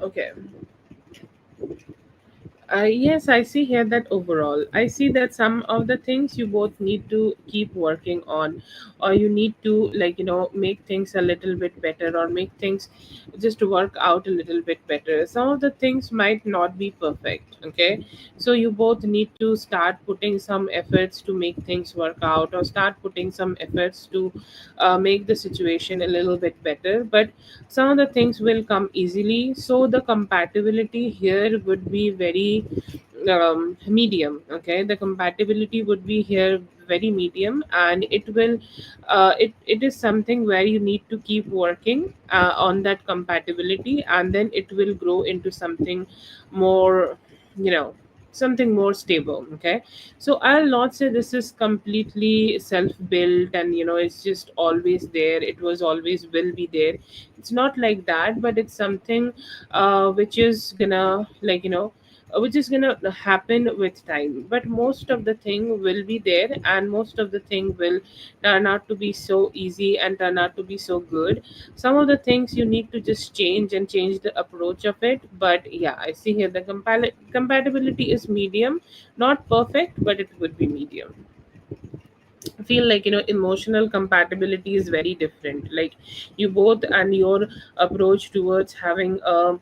[SPEAKER 1] Okay. Yes, I see here that overall, I see that some of the things you both need to keep working on, or you need to like make things a little bit better, or make things just work out a little bit better. Some of the things might not be perfect, okay? So you both need to start putting some efforts to make things work out, or start putting some efforts to make the situation a little bit better. But some of the things will come easily, so the compatibility here would be very medium, okay? The compatibility would be here very medium, and it is something where you need to keep working on that compatibility, and then it will grow into something more, you know something more stable, okay? So I'll not say this is completely self-built and it's just always there, it was always will be there. It's not like that, but it's something which is gonna which is gonna happen with time. But most of the thing will be there, and most of the thing will turn out to be so easy and turn out to be so good. Some of the things you need to just change and change the approach of it. But yeah, I see here the compatibility is medium, not perfect, but it would be medium. Feel like emotional compatibility is very different. Like you both and your approach towards having a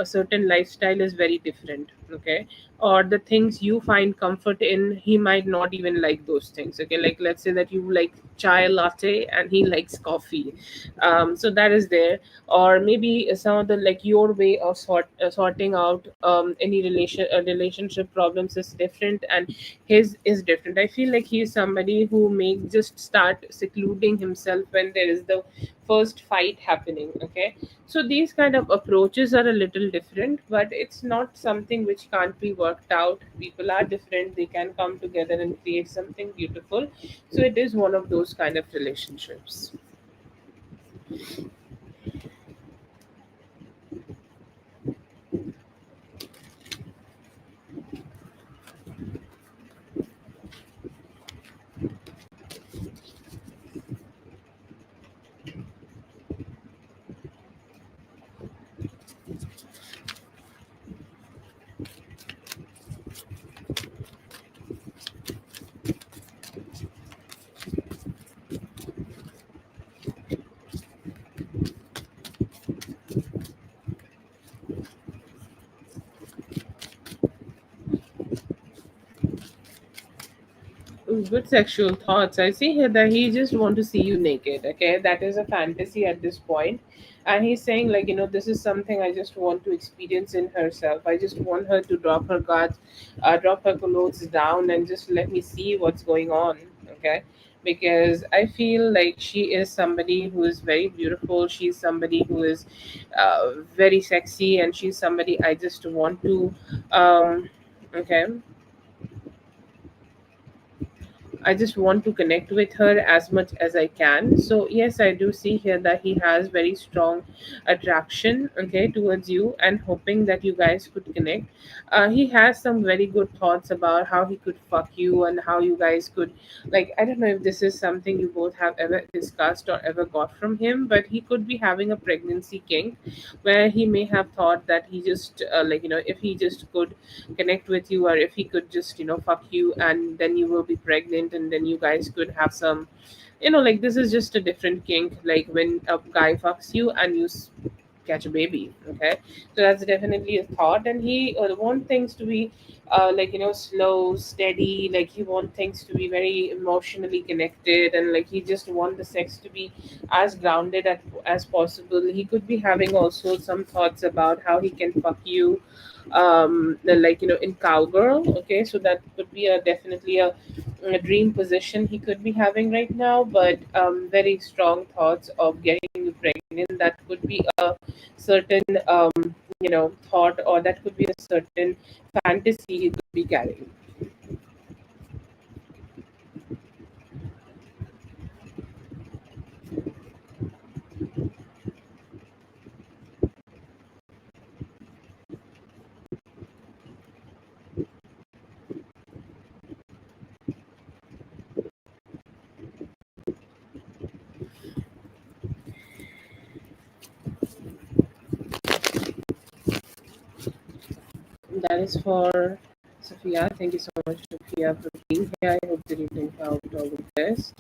[SPEAKER 1] certain lifestyle is very different, okay? Or the things you find comfort in, he might not even like those things, okay? Like let's say that you like chai latte and he likes coffee. So that is there. Or maybe some of the like your way of sorting out any relationship problems is different, and his is different. I feel like he is somebody who may just start secluding himself when there is the first fight happening. Okay, so these kind of approaches are a little different, but it's not something which can't be worked out. People are different, they can come together and create something beautiful. So it is one of those kind of relationships. Good sexual thoughts. I see here that he just want to see you naked. Okay, that is a fantasy at this point, and he's saying like, this is something I just want to experience in herself. I just want her to drop her guards, drop her clothes down, and just let me see what's going on. Okay, because I feel like she is somebody who is very beautiful. She's somebody who is very sexy, and she's somebody I just want to. Okay, I just want to connect with her as much as I can. So yes, I do see here that he has very strong attraction, okay, towards you, and hoping that you guys could connect. He has some very good thoughts about how he could fuck you and how you guys could, like, I don't know if this is something you both have ever discussed or ever got from him, but he could be having a pregnancy kink where he may have thought that he just if he just could connect with you, or if he could just fuck you and then you will be pregnant and then you guys could have some, like, this is just a different kink, like when a guy fucks you and you catch a baby. Okay, so that's definitely a thought, and he want things to be slow, steady. Like he want things to be very emotionally connected, and like he just want the sex to be as grounded as possible. He could be having also some thoughts about how he can fuck you, in cowgirl. Okay, so that could be a definitely a dream position he could be having right now, but very strong thoughts of getting you pregnant. That could be a certain thought, or that could be a certain fantasy he could be carrying. That is for Sophia. Thank you so much, Sophia, for being here. I hope that you can out all of this.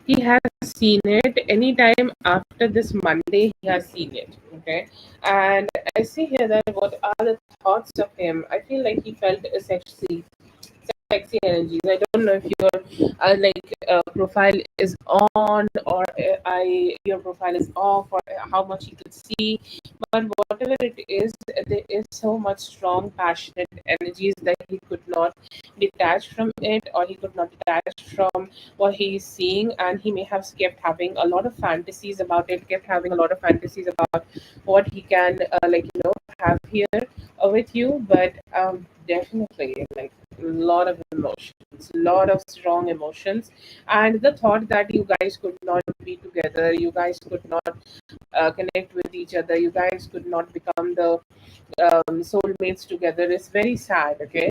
[SPEAKER 1] He has seen it anytime after this Monday. He has seen it. Okay, and I see here that what are the thoughts of him? I feel like he felt a sexy energies. I don't know if your profile is on, or I your profile is off, or how much you could see. But whatever it is, there is so much strong, passionate energies that he could not detach from it, or he could not detach from what he is seeing, and he may have kept having a lot of fantasies about it, kept having a lot of fantasies about what he can have here with you. But definitely, like, a lot of emotions, a lot of strong emotions, and the thought that you guys could not be together, you guys could not connect with each other, you guys could not become the soulmates together is very sad. Okay.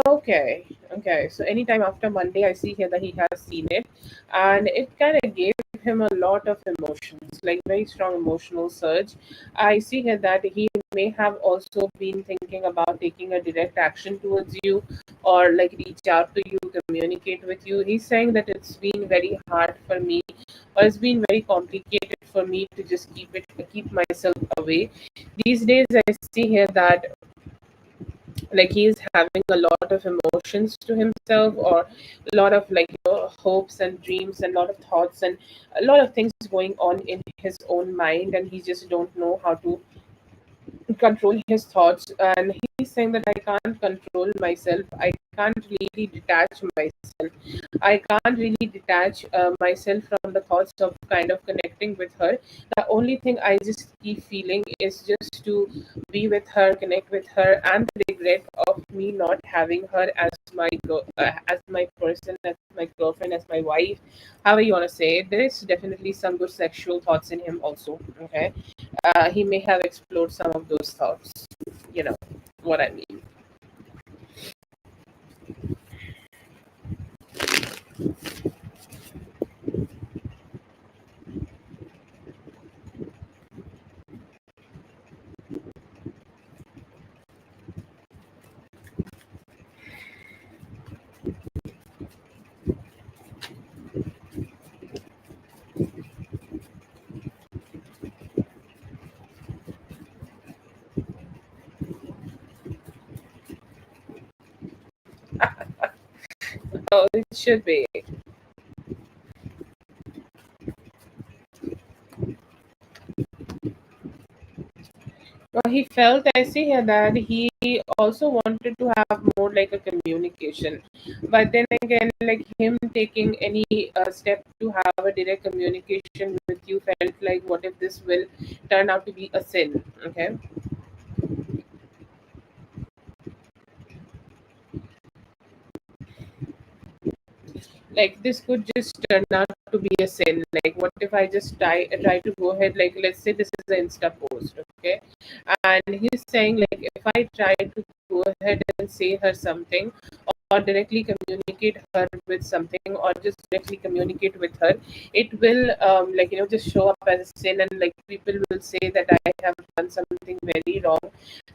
[SPEAKER 1] Okay, okay. So anytime after Monday, I see here that he has seen it, and it kind of gave him a lot of emotions, like very strong emotional surge. I see here that he may have also been thinking about taking a direct action towards you, or like reach out to you, communicate with you. He's saying that it's been very hard for me, or it's been very complicated for me to just keep myself away. These days, I see here that like he's having a lot of emotions to himself, or a lot of hopes and dreams and a lot of thoughts and a lot of things going on in his own mind, and he just don't know how to control his thoughts, and he's saying that I can't control myself, I can't really detach myself, I can't really detach myself from the thoughts of kind of connecting with her. The only thing I just keep feeling is just to be with her, connect with her, and the regret of me not having her as as my person, as my girlfriend, as my wife, however you want to say it. There is definitely some good sexual thoughts in him also. Okay, he may have explored some of those thoughts. You know what I mean. Oh, it should be. Well, he felt, I see here, that he also wanted to have more like a communication. But then again, like him taking any step to have a direct communication with you felt like, what if this will turn out to be a sin? Okay. Like this could just turn out to be a sin. Like what if I just try to go ahead, like let's say this is an Insta post, okay, and he's saying like if I try to go ahead and say her something, or directly communicate her with something, or just directly communicate with her, it will like just show up as a sin, and like people will say that I have done something very wrong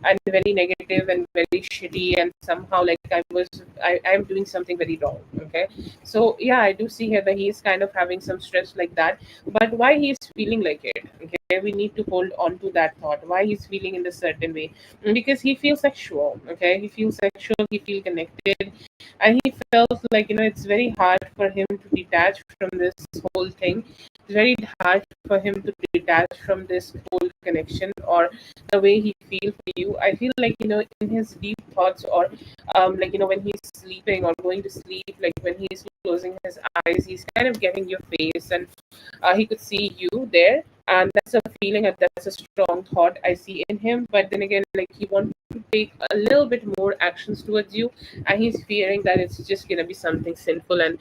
[SPEAKER 1] and very negative and very shitty, and somehow like I'm doing something very wrong. Okay, so yeah, I do see here that he's kind of having some stress like that. But why he's feeling like it? Okay, we need to hold on to that thought. Why he's feeling in a certain way? Because he feels sexual. Okay, he feels sexual. He feels connected, and he felt like it's very hard for him to detach from this whole thing. It's very hard for him to detach from this whole connection, or the way he feels for you. I feel like in his deep thoughts, or when he's sleeping or going to sleep, like when he's closing his eyes, he's kind of getting your face, and he could see you there, and that's a feeling, and that's a strong thought I see in him. But then again, like he wants to take a little bit more actions towards you, and he's fearing that it's just gonna be something sinful, and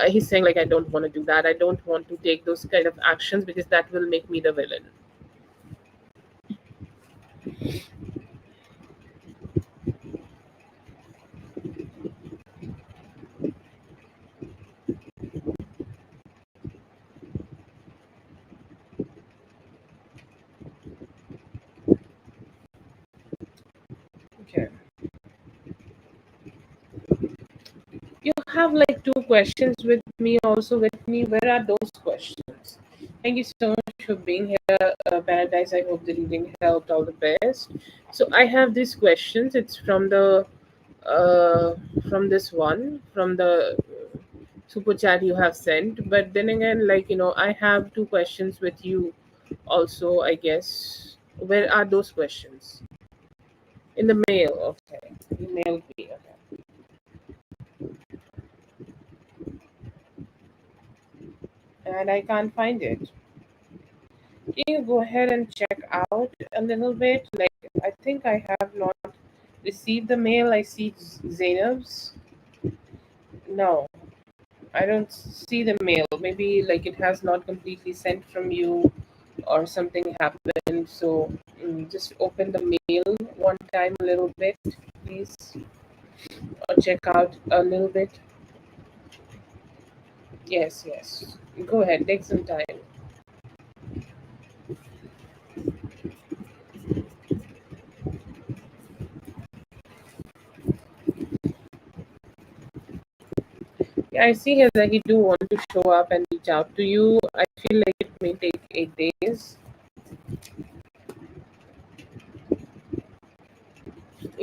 [SPEAKER 1] he's saying like, I don't want to do that, I don't want to take those kind of actions, because that will make me the villain. Okay, you have like two questions with me, also with me. Where are those questions? Thank you so much for being here, Paradise. I hope the reading helped. All the best. So I have these questions. It's uh, from this one, from the super chat you have sent. But then again, like I have two questions with you, also. I guess, where are those questions? In the mail. Okay, email me. Okay, and I can't find it. Can you go ahead and check out a little bit? Like, I think I have not received the mail. I see Zainab's. No, I don't see the mail. Maybe like it has not completely sent from you, or something happened. So just open the mail one time a little bit, please, or check out a little bit. Yes, yes. Go ahead, take some time. Yeah, I see here that he do want to show up and reach out to you. I feel like it may take 8 days.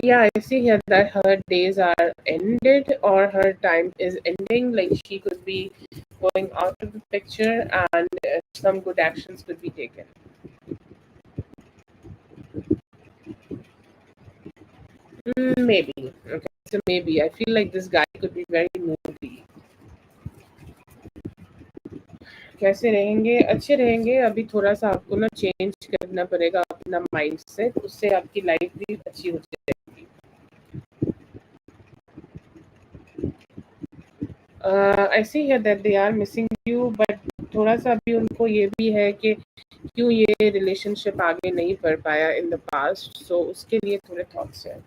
[SPEAKER 1] Yeah, I see here that her days are ended, or her time is ending. Like she could be going out of the picture, and some good actions could be taken. Maybe. Okay. So maybe I feel like this guy could be very moody. कैसे रहेंगे? अच्छे रहेंगे। अभी थोड़ा-सा आपको ना change करना पड़ेगा अपना माइंडसेट, उससे आपकी लाइफ भी अच्छी हो जाएगी। I see here that they are missing you, but थोड़ा-सा अभी उनको ये भी है कि क्यों ये रिलेशनशिप आगे नहीं बढ़ पाया इन द पास्ट, सो उसके लिए थोड़े थॉट्स हैं।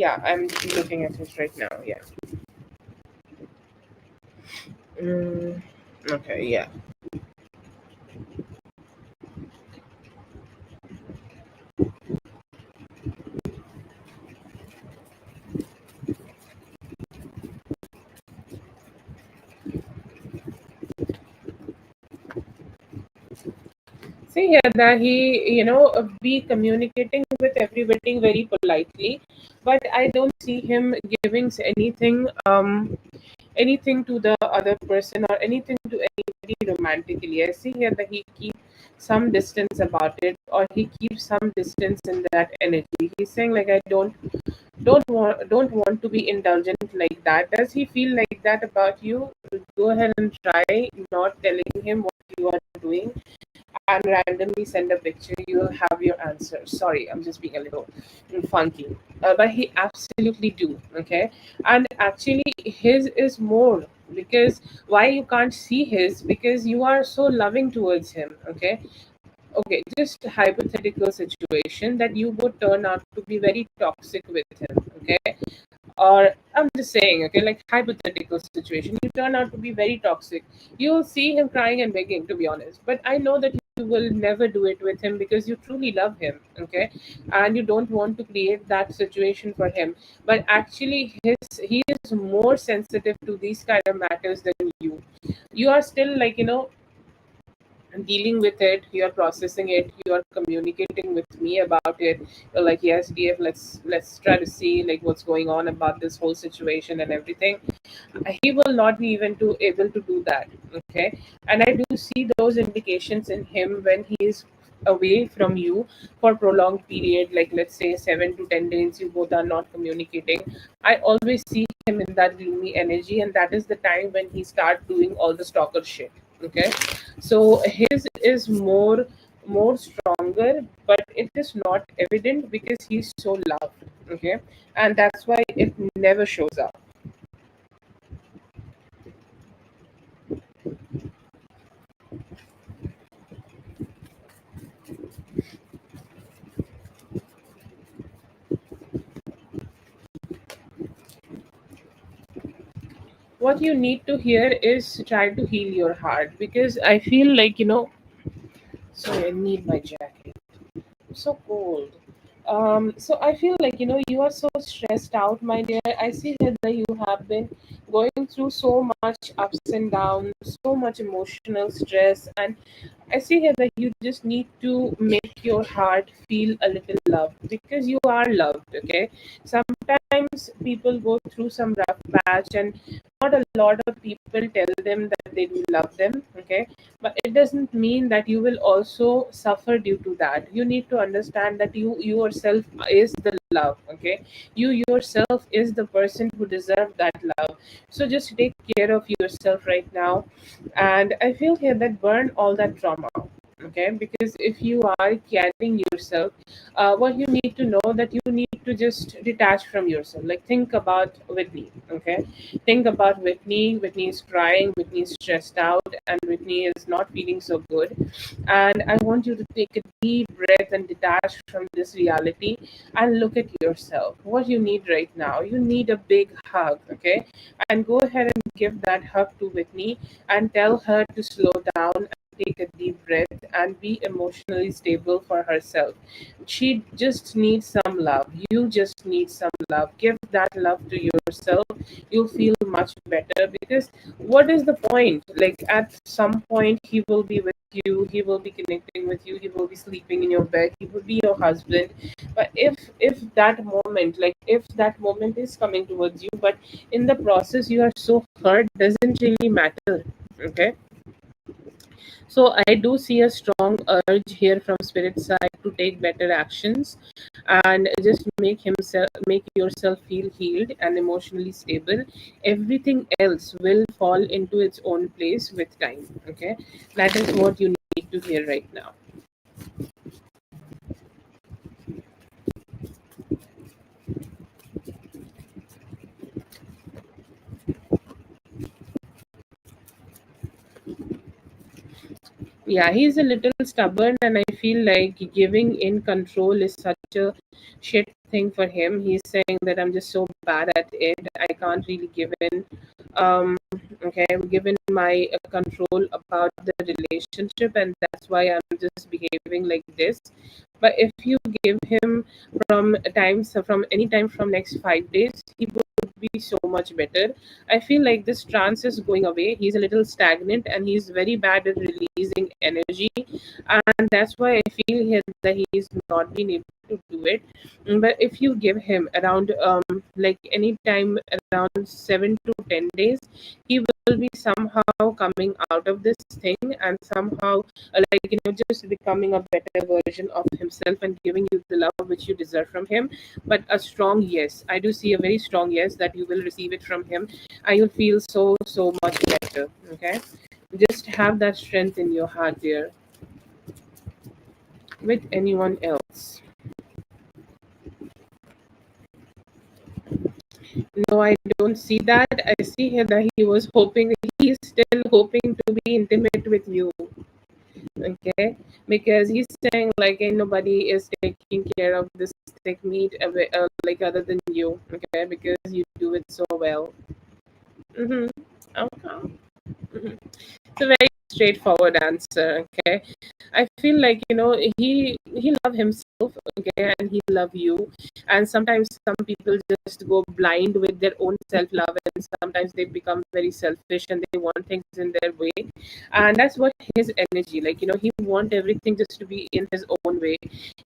[SPEAKER 1] या I am looking at it right now, या। ओके, या। See here that he, be communicating with everybody very politely, but I don't see him giving anything to the other person or anything to anybody romantically. I see here that he keeps some distance about it, or he keeps some distance in that energy. He's saying like, I don't want to be indulgent like that. Does he feel like that about you? Go ahead and try not telling him what you are doing and randomly send a picture, you'll have your answer. Sorry, I'm just being a little funky. But he absolutely do, okay? And actually, his is more, because why you can't see his? Because you are so loving towards him, okay? Okay, just hypothetical situation that you would turn out to be very toxic with him, okay? Or I'm just saying, okay, like hypothetical situation, you turn out to be very toxic. You'll see him crying and begging, to be honest. But I know that you will never do it with him because you truly love him, okay, and you don't want to create that situation for him. But actually, he is more sensitive to these kind of matters than you. You are still like, dealing with it, you're processing it, you're communicating with me about it. You're like, yes, DF, let's try to see like what's going on about this whole situation and everything. He will not be even to able to do that, okay? And I do see those indications in him when he is away from you for prolonged period, like let's say 7 to 10 days, you both are not communicating. I always see him in that gloomy energy, and that is the time when he start doing all the stalker shit, okay? So his is more stronger, but it is not evident because he's so loved, okay? And that's why it never shows up. What you need to hear is try to heal your heart, because I feel like, sorry, I need my jacket. It's so cold. So I feel like, you are so stressed out, my dear. I see that you have been going through so much ups and downs, so much emotional stress, and I see here that you just need to make your heart feel a little loved, because you are loved, okay? Sometimes people go through some rough patch, and not a lot of people tell them that they do love them, okay? But it doesn't mean that you will also suffer due to that. You need to understand that you yourself is the love, okay? You yourself is the person who deserve that love. So just take care of yourself right now, and I feel here that burn all that trauma, okay? Because if you are carrying yourself, what you need to know that you need to just detach from yourself. Like, think about Whitney, okay? Think about Whitney. Whitney is crying, Whitney is stressed out, and Whitney is not feeling so good. And I want you to take a deep breath and detach from this reality and look at yourself. What you need right now, you need a big hug, okay? And go ahead and give that hug to Whitney and tell her to slow down and take a deep breath and be emotionally stable for herself. She just needs some love. You just need some love. Give that love to yourself. You'll feel much better, because what is the point? Like, at some point, he will be with you, he will be connecting with you, he will be sleeping in your bed, he will be your husband. But if that moment is coming towards you, but in the process you are so hurt, doesn't really matter, okay? So I do see a strong urge here from spirit side to take better actions and just make yourself feel healed and emotionally stable. Everything else will fall into its own place with time. Okay, that is what you need to hear right now. Yeah, he's a little stubborn, and I feel like giving in control is such a shit thing for him. He's saying that I'm just so bad at it, I can't really give in. um okay, I'm given my control about the relationship, and that's why I'm just behaving like this. But if you give him from any time from next 5 days, he would be so much better. I feel like this trance is going away. He's a little stagnant, and he's very bad at releasing energy, and that's why I feel here that he's not been able to do it. But if you give him around like any time around 7 to 10 days, he will be somehow coming out of this thing, and somehow just becoming a better version of himself and giving you the love which you deserve from him. But a strong yes, I do see a very strong yes that you will receive it from him, and you'll feel so much better. Okay, just have that strength in your heart, dear. With anyone else? No, I don't see that. I see here that he's still hoping to be intimate with you. Okay, because he's saying like ain't nobody is taking care of this thick meat like other than you. Okay, because you do it so well. Mm-hmm. Okay. Mhm. It's a very straightforward answer. Okay, I feel like he love himself. Okay, and he love you. And sometimes some people just go blind with their own self love, and sometimes they become very selfish and they want things in their way. And that's what his energy like. He want everything just to be in his own way.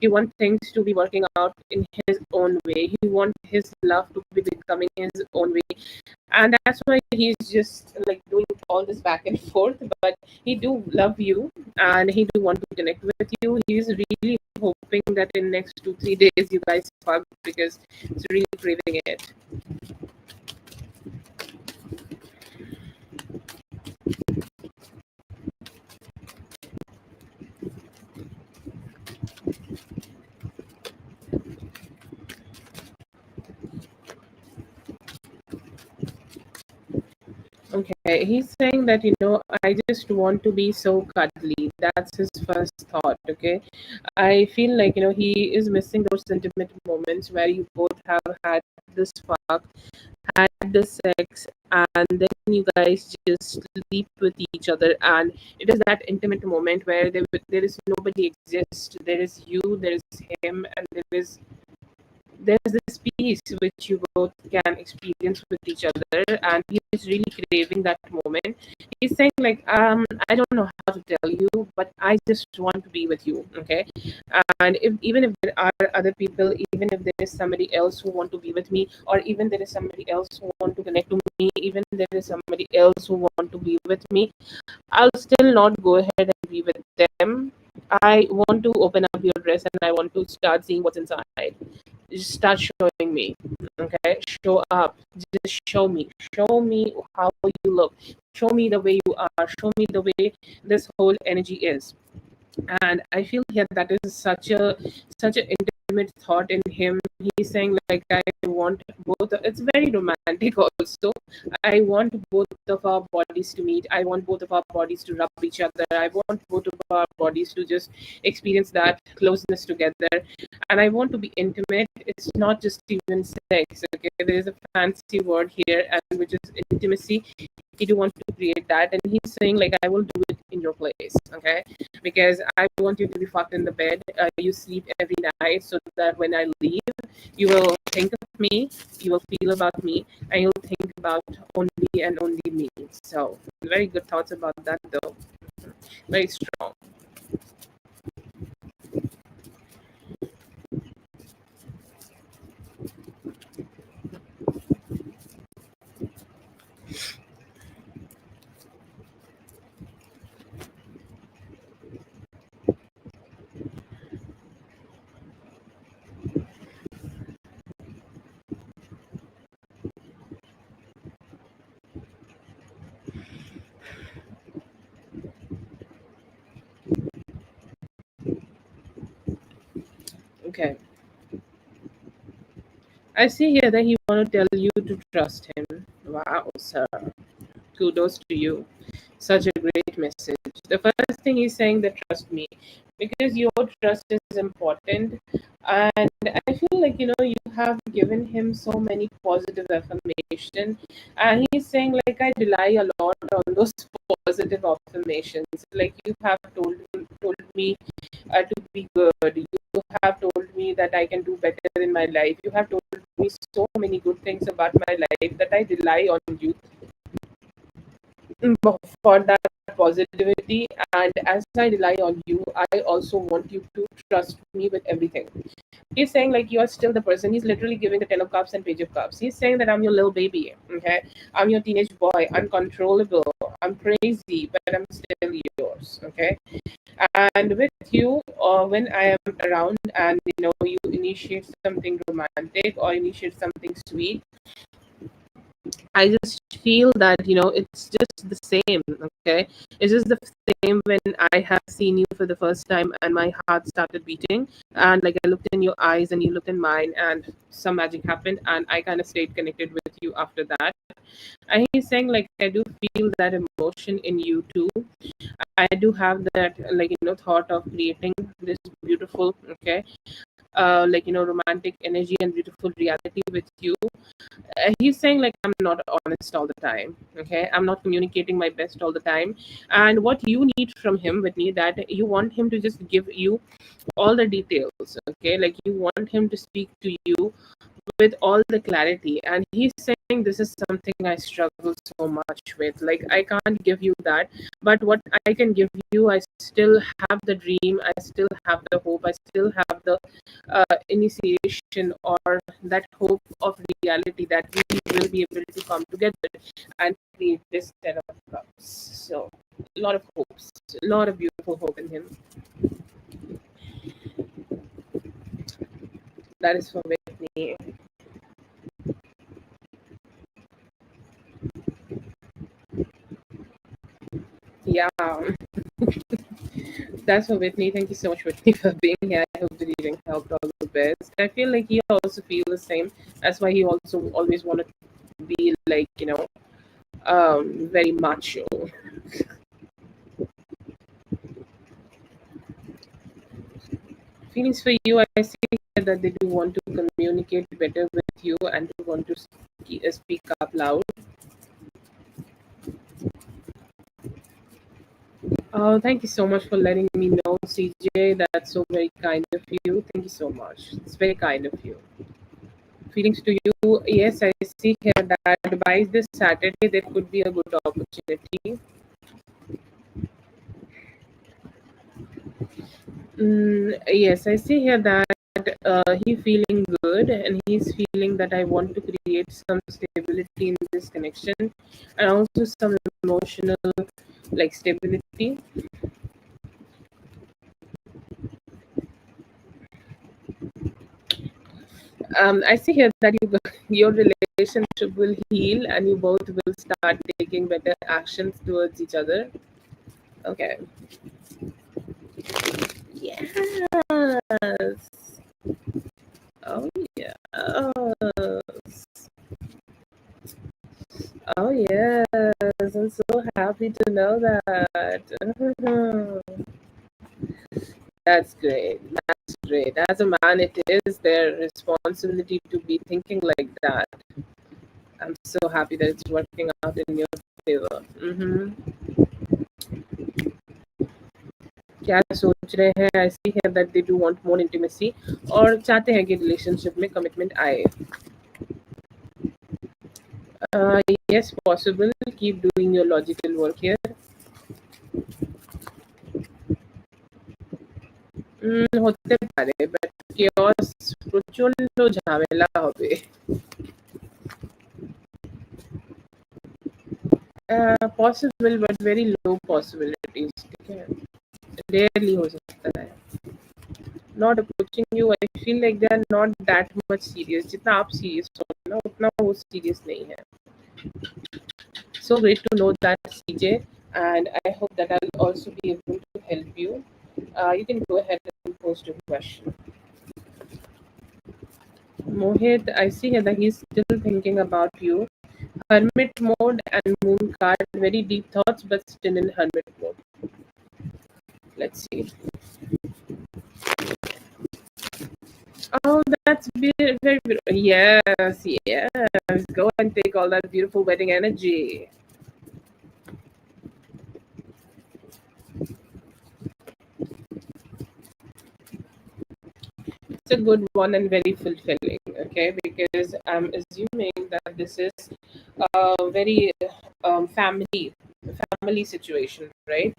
[SPEAKER 1] He want things to be working out in his own way. He want his love to be becoming his own way, and that's why he's just like doing all this back and forth. But he do love you, and he do want to connect with you. He's really hoping that in next 2 3 days you guys fuck, because he's really craving it. Okay, he's saying that I just want to be so cuddly. That's his first thought. Okay, I feel like he is missing those intimate moments where you both have had the spark, had the sex, and then you guys just sleep with each other, and it is that intimate moment where there is nobody exists. There is you, there is him, and there's this peace which you both can experience with each other, and he's really craving that moment. He's saying like, I don't know how to tell you, but I just want to be with you. Okay, and even if there are other people, even if there is somebody else who want to be with me, or even there is somebody else who want to connect to me, even there is somebody else who want to be with me, I'll still not go ahead and be with them. I want to open up your dress, and I want to start seeing what's inside. Just start showing me. Okay, show up. Just show me how you look. Show me the way you are. Show me the way this whole energy is. And I feel here that is such a intimate thought in him. He's saying like, I want both. It's very romantic also. I want both of our bodies to meet. I want both of our bodies to rub each other. I want both of our bodies to just experience that closeness together. And I want to be intimate. It's not just even sex. Okay, there is a fancy word here, and which is intimacy. He do want to create that, and he's saying like, I will do it in your place. Okay, because I want you to be fucked in the bed. You sleep every night, so that when I leave, you will think of me, you will feel about me, and you'll think about only and only me. So, very good thoughts about that, though. Very strong. Okay. I see here that he want to tell you to trust him. Wow, sir. Kudos to you. Such a great message. The first thing he's saying that trust me, because your trust is important. And I feel like, you have given him so many positive affirmation. And he's saying, like, I rely a lot on those positive affirmations. Like, you have told me to be good. You have told me that I can do better in my life. You have told me so many good things about my life that I rely on you for that positivity. And as I rely on you, I also want you to trust me with everything. He's saying like you are still the person. He's literally giving the 10 of cups and page of cups. He's saying that I'm your little baby. Okay, I'm your teenage boy, uncontrollable, I'm crazy, but I'm still yours. Okay, and with you, when I am around and you initiate something romantic or initiate something sweet, I just feel that it's just the same. Okay, it's just the same when I have seen you for the first time and my heart started beating, and like I looked in your eyes and you looked in mine, and some magic happened, and I kind of stayed connected with you after that. And he's saying like I do feel that emotion in you too. I do have that like thought of creating this beautiful, okay, romantic energy and beautiful reality with you. He's saying like I'm not honest all the time. Okay, I'm not communicating my best all the time. And what you need from him, Whitney, that you want him to just give you all the details. Okay, like you want him to speak to you with all the clarity. And he's saying this is something I struggle so much with. Like I can't give you that, but what I can give you, I still have the dream, I still have the hope, I still have the initiation or that hope of reality that we will be able to come together and create this set of cups. So a lot of hopes, a lot of beautiful hope in him. That is for Whitney. Yeah, that's for Whitney. Thank you so much, Whitney, for being here. I hope the reading helped all the best. I feel like he also feel the same. That's why he also always wanted to be like, very macho. Feelings for you, I see that they do want to communicate better with you and do want to speak up loud. Oh, thank you so much for letting me know, CJ. That's so very kind of you. Thank you so much. It's very kind of you. Feelings to you. Yes, I see here that by this Saturday there could be a good opportunity. Yes, I see here that he feeling good and he's feeling that I want to create some stability in this connection and also some emotional like stability. I see here that your relationship will heal and you both will start taking better actions towards each other. Okay. Yes. Oh yeah. Oh yes. I'm so happy to know that. That's great. That's great. As a man, it is their responsibility to be thinking like that. I'm so happy that it's working out in your favor. क्या सोच रहे हैं I see here that they do want more intimacy और चाहते हैं कि relationship में commitment आए. Yes, possible. Keep doing your logical work here. হতে পারে but chaos প্রচন্ড ঝামেলা হবে. Possible but very low possibilities. ठीक है. Rarely हो सकता है. Not approaching you, I feel like they are not that much serious. जितना आप serious हो ना उतना वो serious नहीं है. So great to know that, CJ, and I hope that I'll also be able to help you. You can go ahead and post your question. Mohit, I see here that he's still thinking about you. Hermit mode and moon card, very deep thoughts, but still in hermit mode. Let's see. Oh, that's very beautiful. Yes, yes. Go and take all that beautiful wedding energy. It's a good one and very fulfilling. Okay, because I'm assuming that this is a very family situation, right?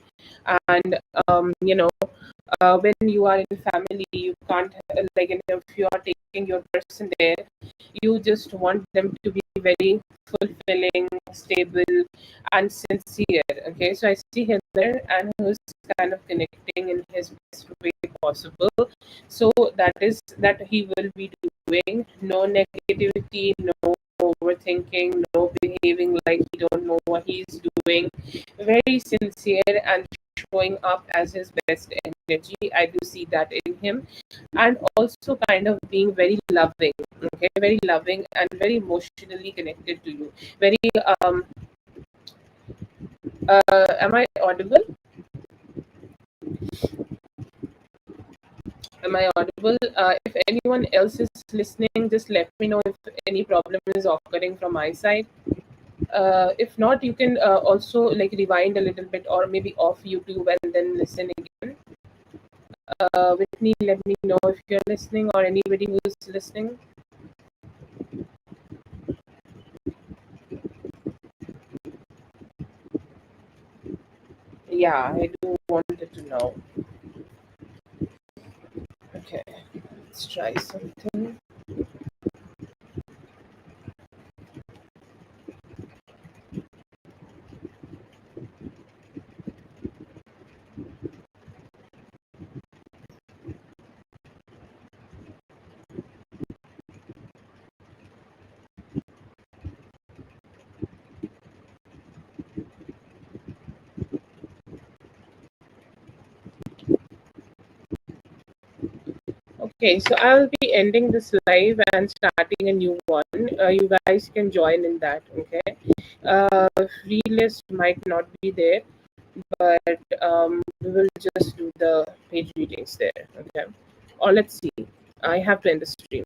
[SPEAKER 1] And when you are in family, you can't like, if you are taking your person there, you just want them to be very fulfilling, stable, and sincere. Okay, so I see him there, and who's kind of connecting in his best way possible. So that is that he will be doing no negativity, no overthinking, no behaving like he don't know what he's doing. Very sincere and showing up as his best energy. I do see that in him, and also kind of being very loving. Okay, very loving and very emotionally connected to you. Very am I audible? Am I audible? If anyone else is listening, just let me know if any problem is occurring from my side. If not, you can also like rewind a little bit or maybe off YouTube and then listen again. Whitney, let me know if you're listening or anybody who's listening. Yeah, I do wanted to know. Okay, let's try something. Okay, so I'll be ending this live and starting a new one. You guys can join in that. Okay, free list might not be there, but we will just do the page readings there. Okay, or let's see. I have to end the stream.